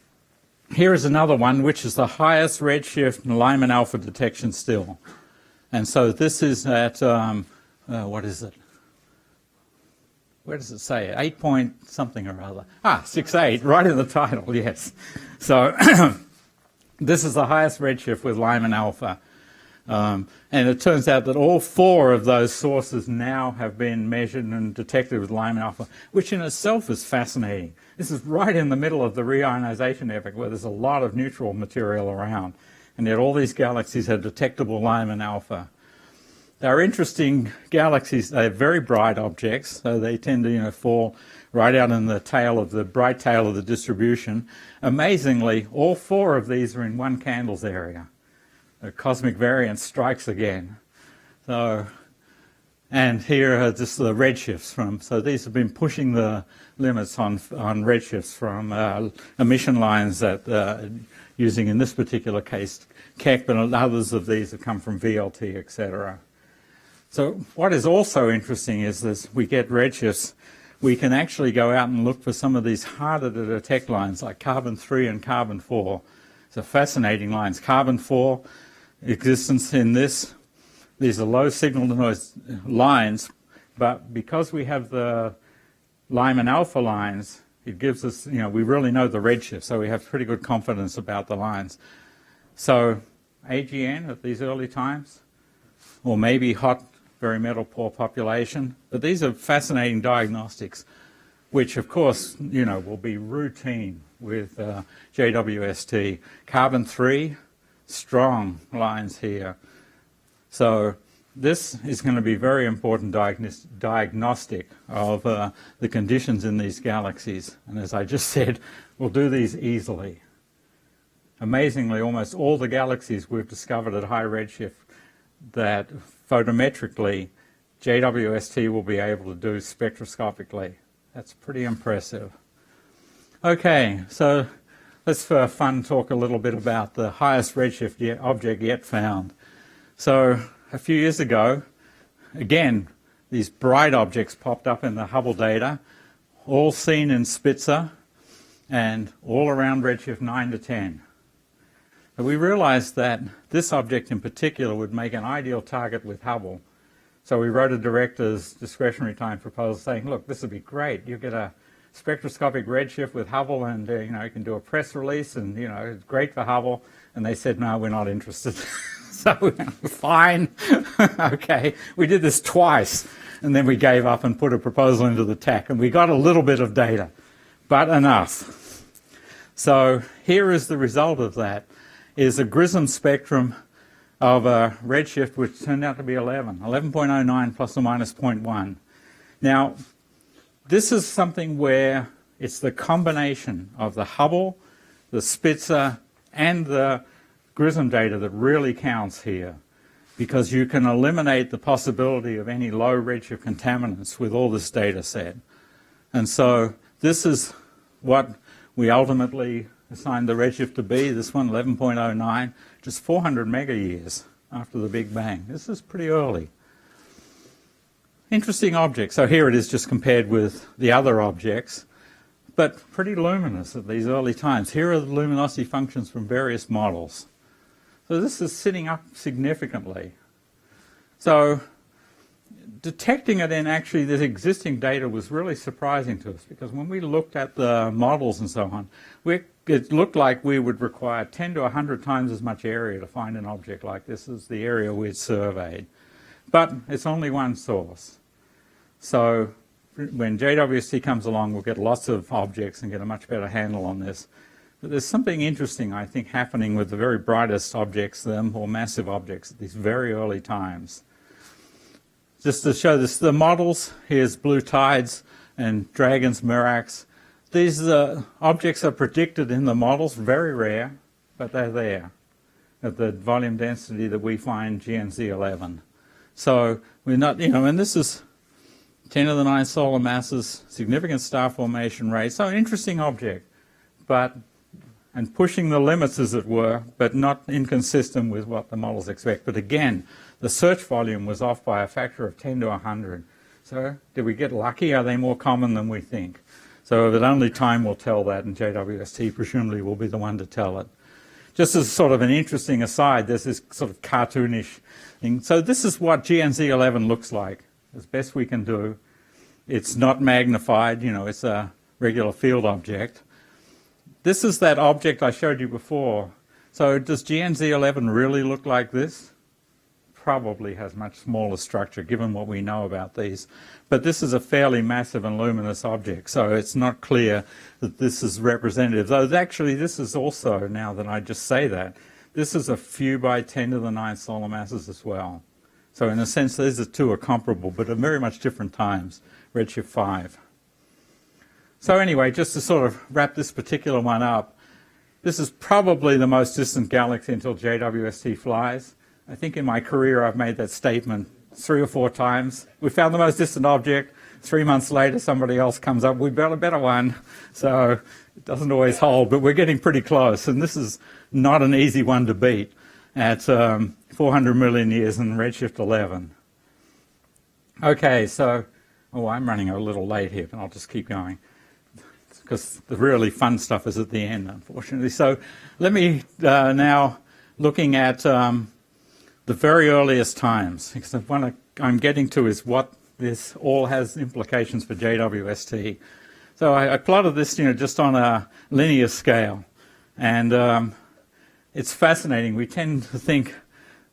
here is another one, which is the highest redshift Lyman alpha detection still. And so this is at, what is it? Where does it say? 8 point something or other. 6.8, right in the title, yes. So this is the highest redshift with Lyman alpha. And it turns out that all 4 of those sources now have been measured and detected with Lyman alpha, which in itself is fascinating. This is right in the middle of the reionization epoch where there's a lot of neutral material around, and yet all these galaxies have detectable Lyman alpha. They're interesting galaxies. They're very bright objects, so they tend to fall right out in the tail of the bright tail of the distribution. Amazingly, all 4 of these are in 1 Candles area. the cosmic variance strikes again. So, and here are just the redshifts from, so these have been pushing the limits on redshifts from emission lines that using in this particular case Keck, but others of these have come from VLT, etc. So what is also interesting is that we get redshifts, we can actually go out and look for some of these harder to detect lines like carbon-3 and carbon-4. So fascinating lines. Carbon-4 existence in this, these are low signal to noise lines, but because we have the Lyman alpha lines, it gives us, we really know the redshift, so we have pretty good confidence about the lines. So AGN at these early times, or maybe hot, very metal poor population, but these are fascinating diagnostics, which of course, will be routine with JWST. Carbon-3, strong lines here. So this is going to be very important diagnostic of the conditions in these galaxies. And as I just said, we'll do these easily. Amazingly, almost all the galaxies we've discovered at high redshift that photometrically JWST will be able to do spectroscopically. That's pretty impressive. Okay, so let's for fun talk a little bit about the highest redshift object yet found. So a few years ago, again, these bright objects popped up in the Hubble data, all seen in Spitzer and all around redshift 9 to 10. But we realized that this object in particular would make an ideal target with Hubble. So we wrote a director's discretionary time proposal saying, look, this would be great. You get a spectroscopic redshift with Hubble and, you can do a press release and, it's great for Hubble. And they said, no, we're not interested. So fine. Okay. We did this twice and then we gave up and put a proposal into the TAC and we got a little bit of data, but enough. So here is the result of that. Is a Grism spectrum of a redshift which turned out to be 11.09 plus or minus 0.1. Now, this is something where it's the combination of the Hubble, the Spitzer, and the Grism data that really counts here, because you can eliminate the possibility of any low redshift contaminants with all this data set. And so this is what we ultimately assigned the redshift to be, this one 11.09, just 400 mega years after the Big Bang. This is pretty early. Interesting object. So here it is just compared with the other objects, but pretty luminous at these early times. Here are the luminosity functions from various models. So this is sitting up significantly. So detecting it in actually this existing data was really surprising to us, because when we looked at the models and so on, it looked like we would require 10 to 100 times as much area to find an object like this as the area we'd surveyed. But it's only one source. So when JWST comes along, we'll get lots of objects and get a much better handle on this. But there's something interesting, I think, happening with the very brightest objects, the more massive objects at these very early times. Just to show this, the models, here's blue tides and dragons, Miracs. These objects are predicted in the models, very rare, but they're there at the volume density that we find GNZ11. So we're not, and this is 10 to the 9 solar masses, significant star formation rate. So an interesting object, and pushing the limits, as it were, but not inconsistent with what the models expect. But again, the search volume was off by a factor of 10 to 100. So did we get lucky? Are they more common than we think? So that only time will tell that, and JWST presumably will be the one to tell it. Just as sort of an interesting aside, there's this sort of cartoonish thing. So this is what GNZ11 looks like, as best we can do. It's not magnified, it's a regular field object. This is that object I showed you before. So does GNZ11 really look like this? Probably has much smaller structure given what we know about these. But this is a fairly massive and luminous object, so it's not clear that this is representative. Though actually this is also, now that I just say that, this is a few by 10 to the 9 solar masses as well. So in a sense, these two are comparable, but at very much different times, redshift 5. So anyway, just to sort of wrap this particular one up, This is probably the most distant galaxy until JWST flies. I think in my career I've made that statement 3 or 4 times. We found the most distant object. 3 months later, somebody else comes up, we've got a better one. So it doesn't always hold, but we're getting pretty close. And this is not an easy one to beat at 400 million years in redshift 11. Okay, so, I'm running a little late here, but I'll just keep going, because the really fun stuff is at the end, unfortunately. So let me now, looking at the very earliest times, because what I'm getting to is what this all has implications for JWST. So I plotted this, just on a linear scale, and it's fascinating. We tend to think,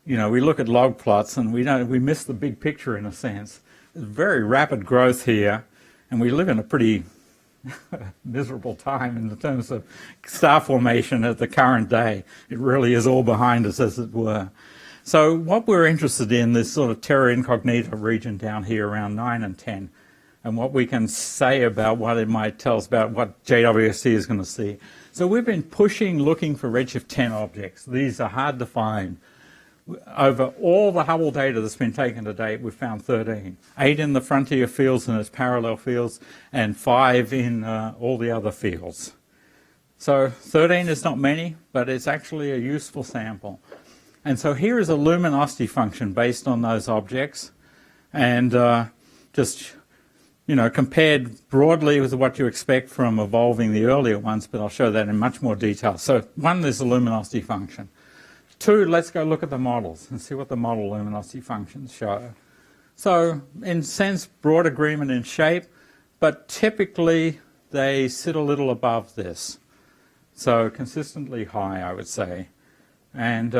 we look at log plots and we miss the big picture in a sense. There's very rapid growth here, and we live in a pretty miserable time in terms of star formation at the current day. It really is all behind us, as it were. So what we're interested in, this sort of terra incognita region down here around 9 and 10, and what we can say about what it might tell us about what JWST is going to see. So we've been looking for redshift 10 objects. These are hard to find. Over all the Hubble data that's been taken to date, we've found 13. 8 in the frontier fields and its parallel fields, and 5 in all the other fields. So 13 is not many, but it's actually a useful sample. And so here is a luminosity function based on those objects, and just, compared broadly with what you expect from evolving the earlier ones, but I'll show that in much more detail. So 1 is a luminosity function. 2, let's go look at the models and see what the model luminosity functions show. So, in sense, broad agreement in shape, but typically they sit a little above this. So, consistently high, I would say. And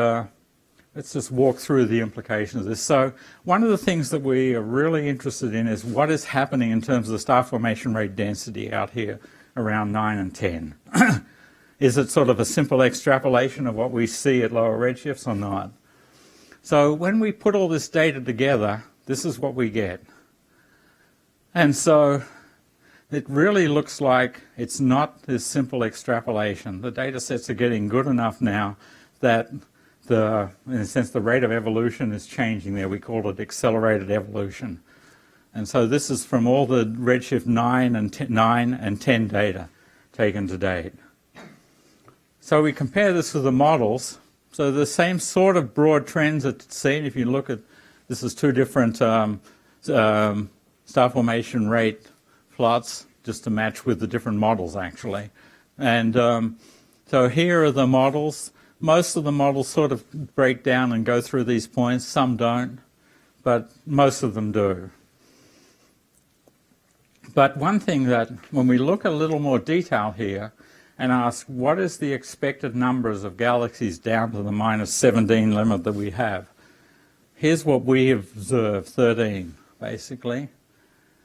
let's just walk through the implications of this. So, one of the things that we are really interested in is what is happening in terms of the star formation rate density out here around 9 and 10. Is it sort of a simple extrapolation of what we see at lower redshifts or not? So when we put all this data together, this is what we get. And so it really looks like it's not this simple extrapolation. The data sets are getting good enough now that in a sense, the rate of evolution is changing there. We call it accelerated evolution. And so this is from all the redshift 9 and 10 data taken to date. So we compare this with the models. So the same sort of broad trends are seen if you look at, this is 2 different star formation rate plots, just to match with the different models actually. And so here are the models. Most of the models sort of break down and go through these points. Some don't, but most of them do. But one thing that, when we look at a little more detail here, and ask what is the expected numbers of galaxies down to the -17 limit that we have. Here's what we observed, 13 basically.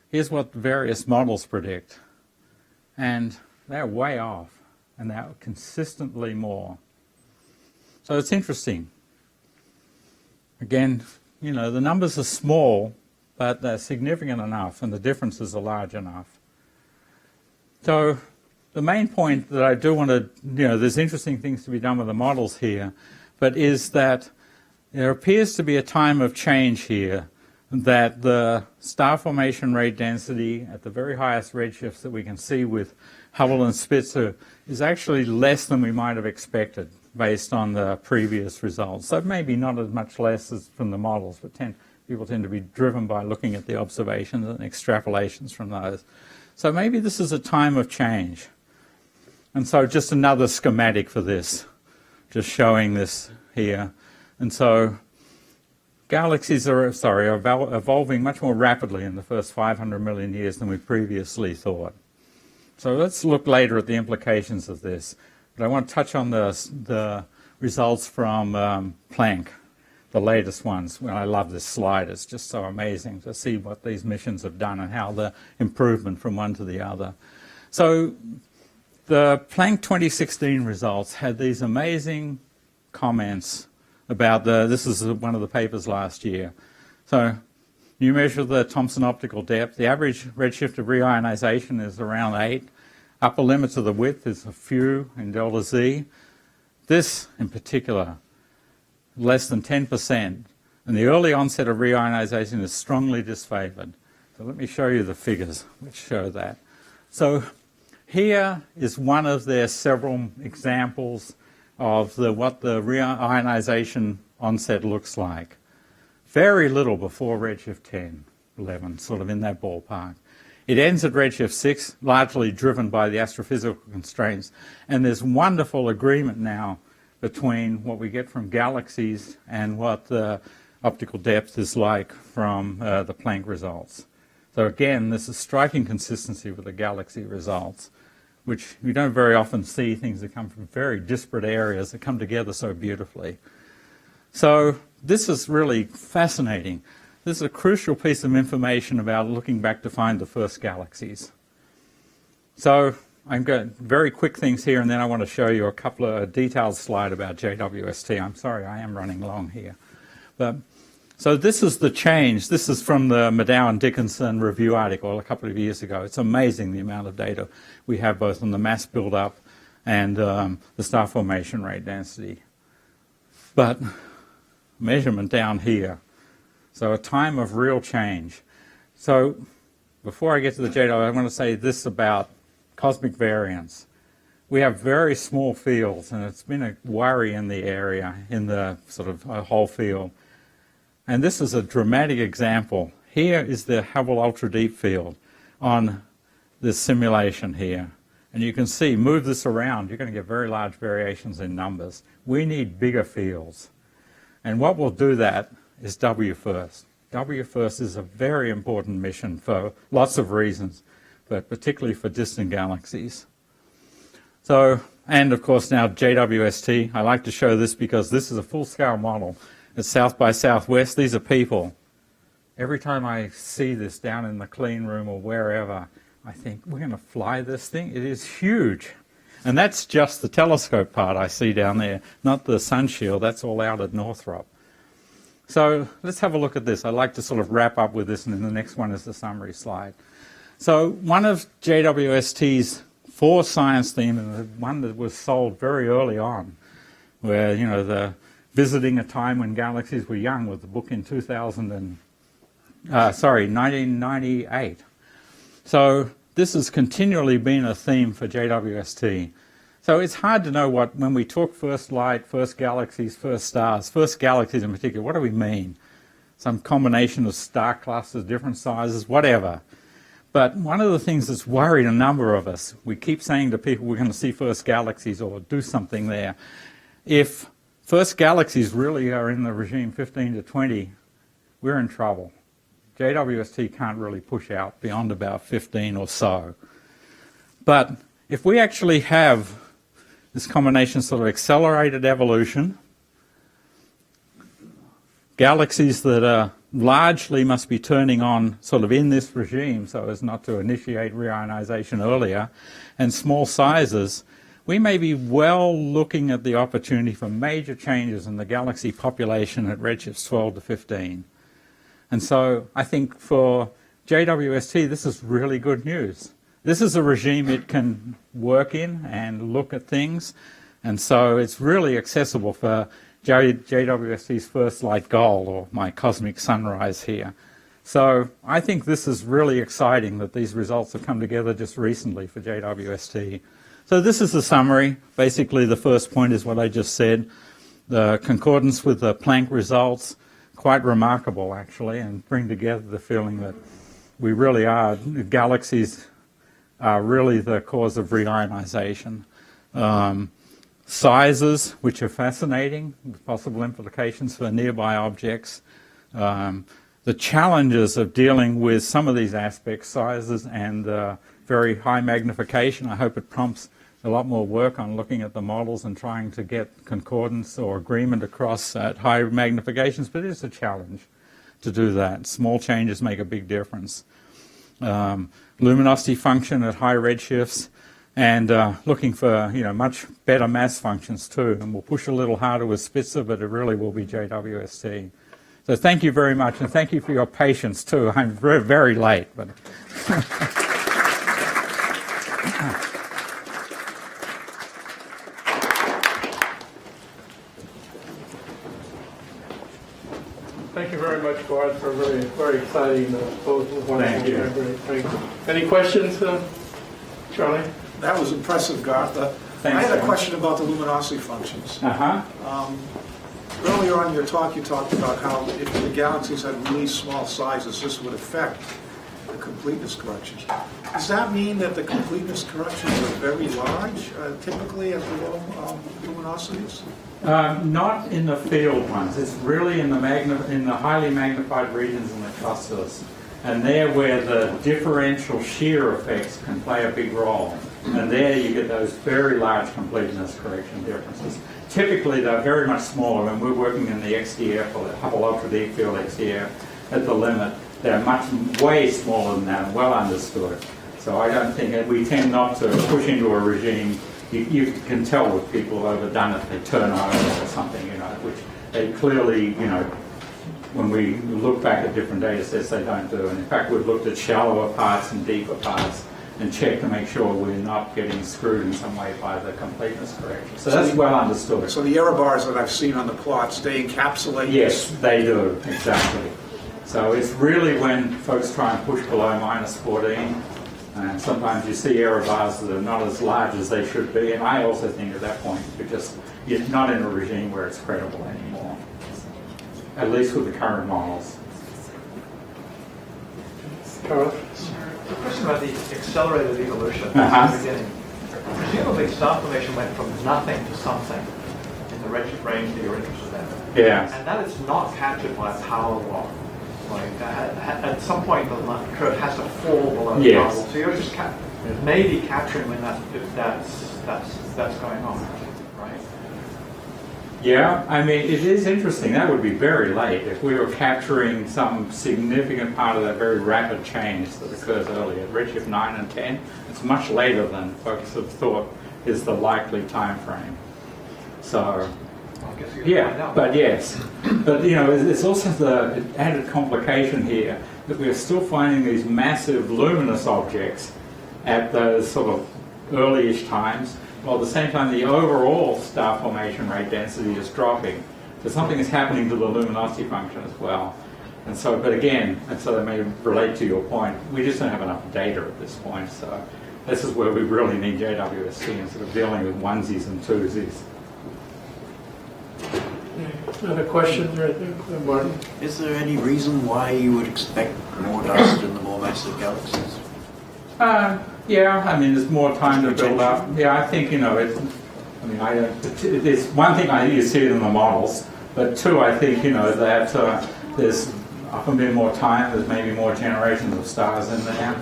Here's what various models predict. And they're way off, and they're consistently more. So it's interesting. Again, the numbers are small, but they're significant enough, and the differences are large enough. So the main point that I do want to, there's interesting things to be done with the models here, but is that there appears to be a time of change here, that the star formation rate density at the very highest redshifts that we can see with Hubble and Spitzer is actually less than we might have expected based on the previous results. So maybe not as much less as from the models, but people tend to be driven by looking at the observations and extrapolations from those. So maybe this is a time of change. And so just another schematic for this, just showing this here. And so galaxies are evolving much more rapidly in the first 500 million years than we previously thought. So let's look later at the implications of this. But I want to touch on the results from Planck, the latest ones. Well, I love this slide. It's just so amazing to see what these missions have done and how the improvement from one to the other. So the Planck 2016 results had these amazing comments about this is one of the papers last year. So you measure the Thomson optical depth. The average redshift of reionization is around 8. Upper limit of the width is a few in delta Z. This, in particular, less than 10%. And the early onset of reionization is strongly disfavored. So let me show you the figures which show that. So here is one of their several examples of what the reionization onset looks like. Very little before redshift 10, 11, sort of in that ballpark. It ends at redshift 6, largely driven by the astrophysical constraints. And there's wonderful agreement now between what we get from galaxies and what the optical depth is like from the Planck results. So again, this is striking consistency with the galaxy results, which we don't very often see, things that come from very disparate areas that come together so beautifully. So this is really fascinating. This is a crucial piece of information about looking back to find the first galaxies. So I'm going very quick things here, and then I want to show you a couple of detailed slides about JWST. I'm sorry, I am running long here. So this is the change. This is from the Maddow and Dickinson review article a couple of years ago. It's amazing the amount of data we have both on the mass buildup and the star formation rate density. But measurement down here. So a time of real change. So before I get to the JW, I want to say this about cosmic variance. We have very small fields, and it's been a worry in the area, in the sort of whole field. And this is a dramatic example. Here is the Hubble Ultra Deep Field on this simulation here. And you can see, move this around, you're going to get very large variations in numbers. We need bigger fields. And what will do that is WFIRST. WFIRST is a very important mission for lots of reasons, but particularly for distant galaxies. So, and of course now JWST. I like to show this because this is a full-scale model. It's South by Southwest. These are people. Every time I see this down in the clean room or wherever, I think, we're going to fly this thing? It is huge. And that's just the telescope part I see down there, not the sun shield. That's all out at Northrop. So let's have a look at this. I'd like to sort of wrap up with this, and then the next one is the summary slide. So one of JWST's 4 science themes, and the one that was sold very early on, where, you know, the Visiting a Time When Galaxies Were Young was the book in 1998. So this has continually been a theme for JWST. So it's hard to know when we talk first light, first galaxies, first stars, first galaxies in particular, what do we mean? Some combination of star clusters, different sizes, whatever. But one of the things that's worried a number of us, we keep saying to people we're going to see first galaxies or do something there. If first galaxies really are in the regime 15 to 20, we're in trouble. JWST can't really push out beyond about 15 or so. But if we actually have this combination sort of accelerated evolution, galaxies that are largely must be turning on sort of in this regime so as not to initiate reionization earlier, and small sizes, we may be well looking at the opportunity for major changes in the galaxy population at redshifts 12 to 15. And so I think for JWST, this is really good news. This is a regime it can work in and look at things. And so it's really accessible for JWST's first light goal, or my cosmic sunrise here. So I think this is really exciting that these results have come together just recently for JWST. So this is the summary. Basically, the first point is what I just said. The concordance with the Planck results, quite remarkable actually, and bring together the feeling that we really are, galaxies are really the cause of reionization. Sizes, which are fascinating, with possible implications for nearby objects. The challenges of dealing with some of these aspects, sizes and very high magnification. I hope it prompts a lot more work on looking at the models and trying to get concordance or agreement across at high magnifications, but it is a challenge to do that. Small changes make a big difference. Luminosity function at high redshifts, and looking for much better mass functions too. And we'll push a little harder with Spitzer, but it really will be JWST. So thank you very much, and thank you for your patience too. I'm very, very late, but Garth, for a very, very exciting proposal. Thank you. Any questions, Charlie? That was impressive, Garth. Thanks, I had a John. question about the luminosity functions. Uh-huh. Earlier on in your talk, you talked about how if the galaxies had really small sizes, this would affect the completeness corrections. Does that mean that the completeness corrections are very large, typically at the low luminosities? Not in the field ones. It's really in the highly magnified regions in the clusters. And there where the differential shear effects can play a big role. And there you get those very large completeness correction differences. Typically they're very much smaller. When we're working in the XDF or the Hubble Ultra Deep Field XDF at the limit, they're way smaller than that and well understood. So I don't think, and we tend not to push into a regime. You can tell with people who have overdone it, they turn over or something, which they clearly, when we look back at different data sets, they don't do. And in fact, we've looked at shallower parts and deeper parts and checked to make sure we're not getting screwed in some way by the completeness correction. So that's well understood. So the error bars that I've seen on the plots, they encapsulate Yes, they do, exactly. So it's really when folks try and push below -14, and sometimes you see error bars that are not as large as they should be, and I also think at that point you're not in a regime where it's credible anymore, at least with the current models. Carl? A question about the accelerated evolution Uh-huh. at the beginning. Presumably star formation went from nothing to something in the redshift range that you're interested in. Yeah. And that is not captured by a power law. Like at some point the curve has to fall below the Yes. power law. So you're just maybe capturing when that's going on, right? Yeah, I mean, it is interesting. That would be very late if we were capturing some significant part of that very rapid change that occurs early at redshift 9 and 10. It's much later than folks have thought is the likely time frame. So, I guess you can find yeah, out. but yes. But, it's also the added complication here that we're still finding these massive luminous objects at those sort of early-ish times, while at the same time the overall star formation rate density is dropping. So something is happening to the luminosity function as well. And so, but again, and so that may relate to your point, we just don't have enough data at this point. So this is where we really need JWST instead of dealing with onesies and twosies. Other questions right there, Martin? Is there any reason why you would expect more dust in the more massive galaxies? Yeah, I mean, there's more time to build up. Yeah, I think, there's one thing you see it in the models, but two, I think, that there's often been more time, there's maybe more generations of stars in there.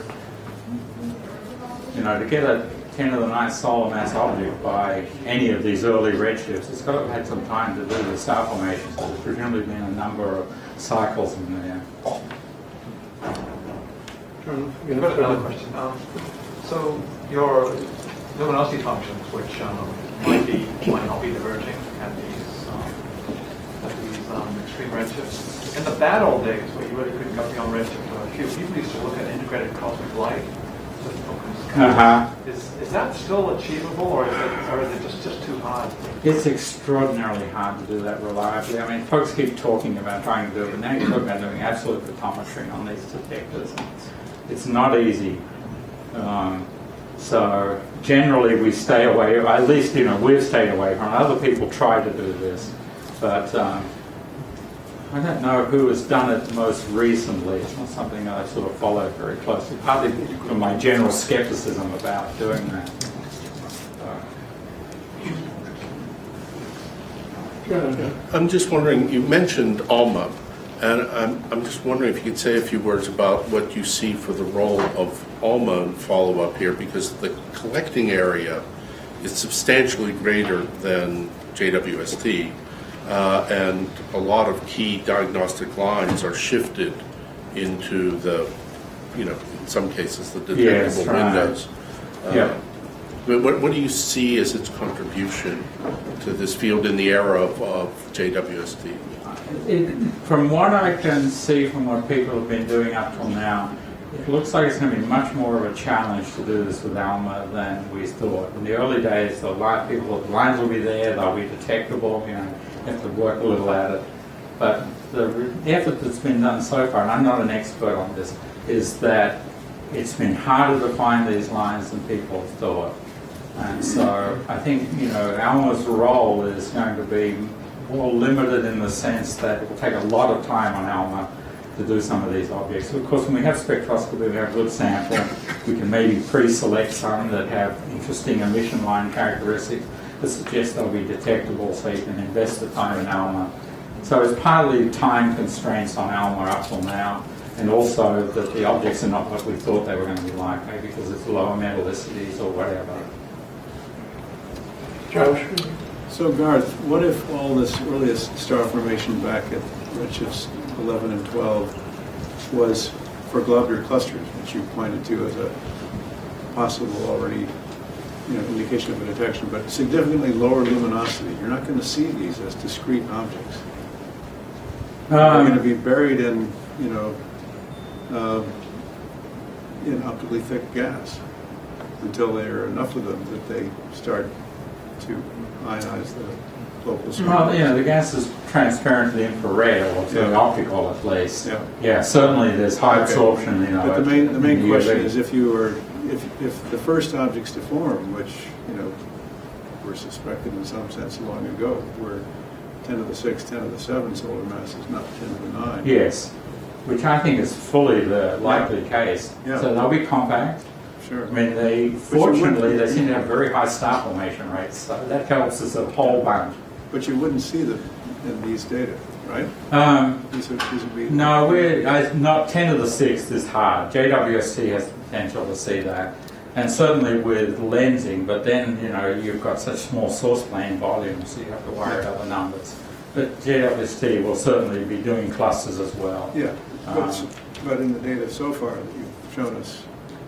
To get a 10 to the 9th solar mass object by any of these early redshifts, it's got to have had some time to do the star formation, so there's presumably been a number of cycles in there. I've got another question. So your luminosity functions, which might not be diverging at these extreme redshifts. In the bad old days, where you really couldn't go beyond redshift to a few, people used to look at integrated cosmic light. Is that still achievable, or is it just too hard? It's extraordinarily hard to do that reliably. I mean, folks keep talking about trying to do it, but now you're talking about doing absolute photometry on these detectors. It's not easy. So generally we stay away, at least, we've stayed away from it. Other people try to do this, but I don't know who has done it most recently. It's not something that I sort of follow very closely, partly from my general skepticism about doing that. I'm just wondering, you mentioned ALMA, and I'm just wondering if you could say a few words about what you see for the role of ALMA in follow-up here, because the collecting area is substantially greater than JWST, and a lot of key diagnostic lines are shifted into the, in some cases, the detectable Yes, right. windows. Yeah. But what do you see as its contribution to this field in the era of JWST? From what I can see from what people have been doing up till now, it looks like it's going to be much more of a challenge to do this with ALMA than we thought. In the early days, the lines will be there, they'll be detectable, you have to work a little at it. but the effort that's been done so far, and I'm not an expert on this, is that it's been harder to find these lines than people have thought. And so I think, ALMA's role is going to be more limited in the sense that it will take a lot of time on ALMA to do some of these objects. Of course, when we have spectroscopy, we have a good sample. We can maybe pre-select some that have interesting emission line characteristics that suggest they'll be detectable, so you can invest the time in ALMA. So it's partly time constraints on ALMA up till now, and also that the objects are not what we thought they were going to be like, maybe because it's lower metallicities or whatever. Josh? So Garth, what if all this earliest star formation back at redshifts 11 and 12 was for globular clusters, which you pointed to as a possible already indication of a detection, but significantly lower luminosity? You're not going to see these as discrete objects. They're going to be buried in optically thick gas until there are enough of them that they start to ionize the local spectrum. Well, the gas is transparent to the infrared, or to the optical at least. Yeah, certainly there's high absorption. But the main question is if the first objects to form, which were suspected in some sense long ago, were 10 to the 6, 10 to the 7 solar masses, not 10 to the 9. Yes, which I think is fully the likely case. Yeah. So they'll be compact. Sure. I mean, fortunately, they seem to have very high star formation rates, so that helps us a whole bunch. But you wouldn't see them in these data, right? These would be No, not 10 to the 6th is hard. JWST has the potential to see that. And certainly with lensing, but then, you've got such small source plane volumes, so you have to worry about the numbers. But JWST will certainly be doing clusters as well. Yeah, but in the data so far that you've shown us,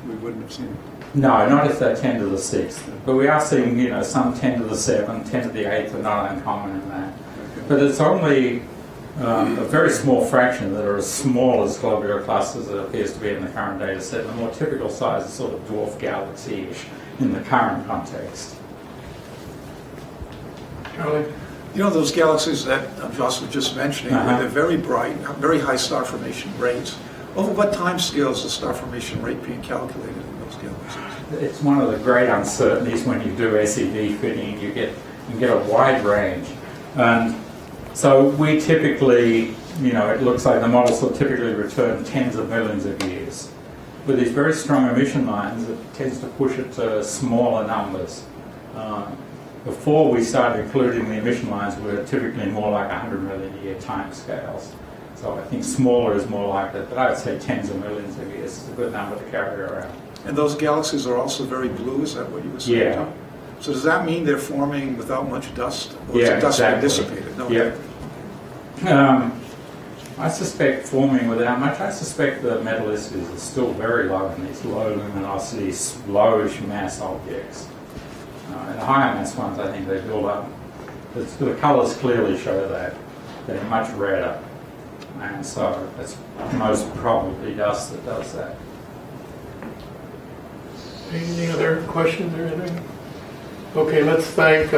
we wouldn't have seen it. No, not if they're 10 to the 6th. But we are seeing, some 10 to the 7, 10 to the 8th are not uncommon in that. Okay. But it's only a very small fraction that are as small as globular clusters that appears to be in the current data set. The more typical size is sort of dwarf galaxy-ish in the current context. Charlie? Those galaxies that Joss was just mentioning, Uh-huh. they're very bright, very high star formation rates. Over what time scale is the star formation rate being calculated in those galaxies? It's one of the great uncertainties when you do SED fitting. You get a wide range. And so we typically, it looks like the models will typically return tens of millions of years. With these very strong emission lines, it tends to push it to smaller numbers. Before we started including the emission lines, we were typically more like 100 million year time scales. So I think smaller is more likely, but I would say tens of millions of years is a good number to carry around. And those galaxies are also very blue, is that what you were saying? Yeah. Tom? So does that mean they're forming without much dust? Or is Yeah, the dust being exactly. dissipated? No, Yeah. I suspect forming without much. I suspect the metallicities are still very low in these low luminosity, lowish mass objects. And the higher mass ones, I think they build up. The colours clearly show that. They're much redder. And so it's most probably dust that does that. Any other questions or anything? Okay, let's thank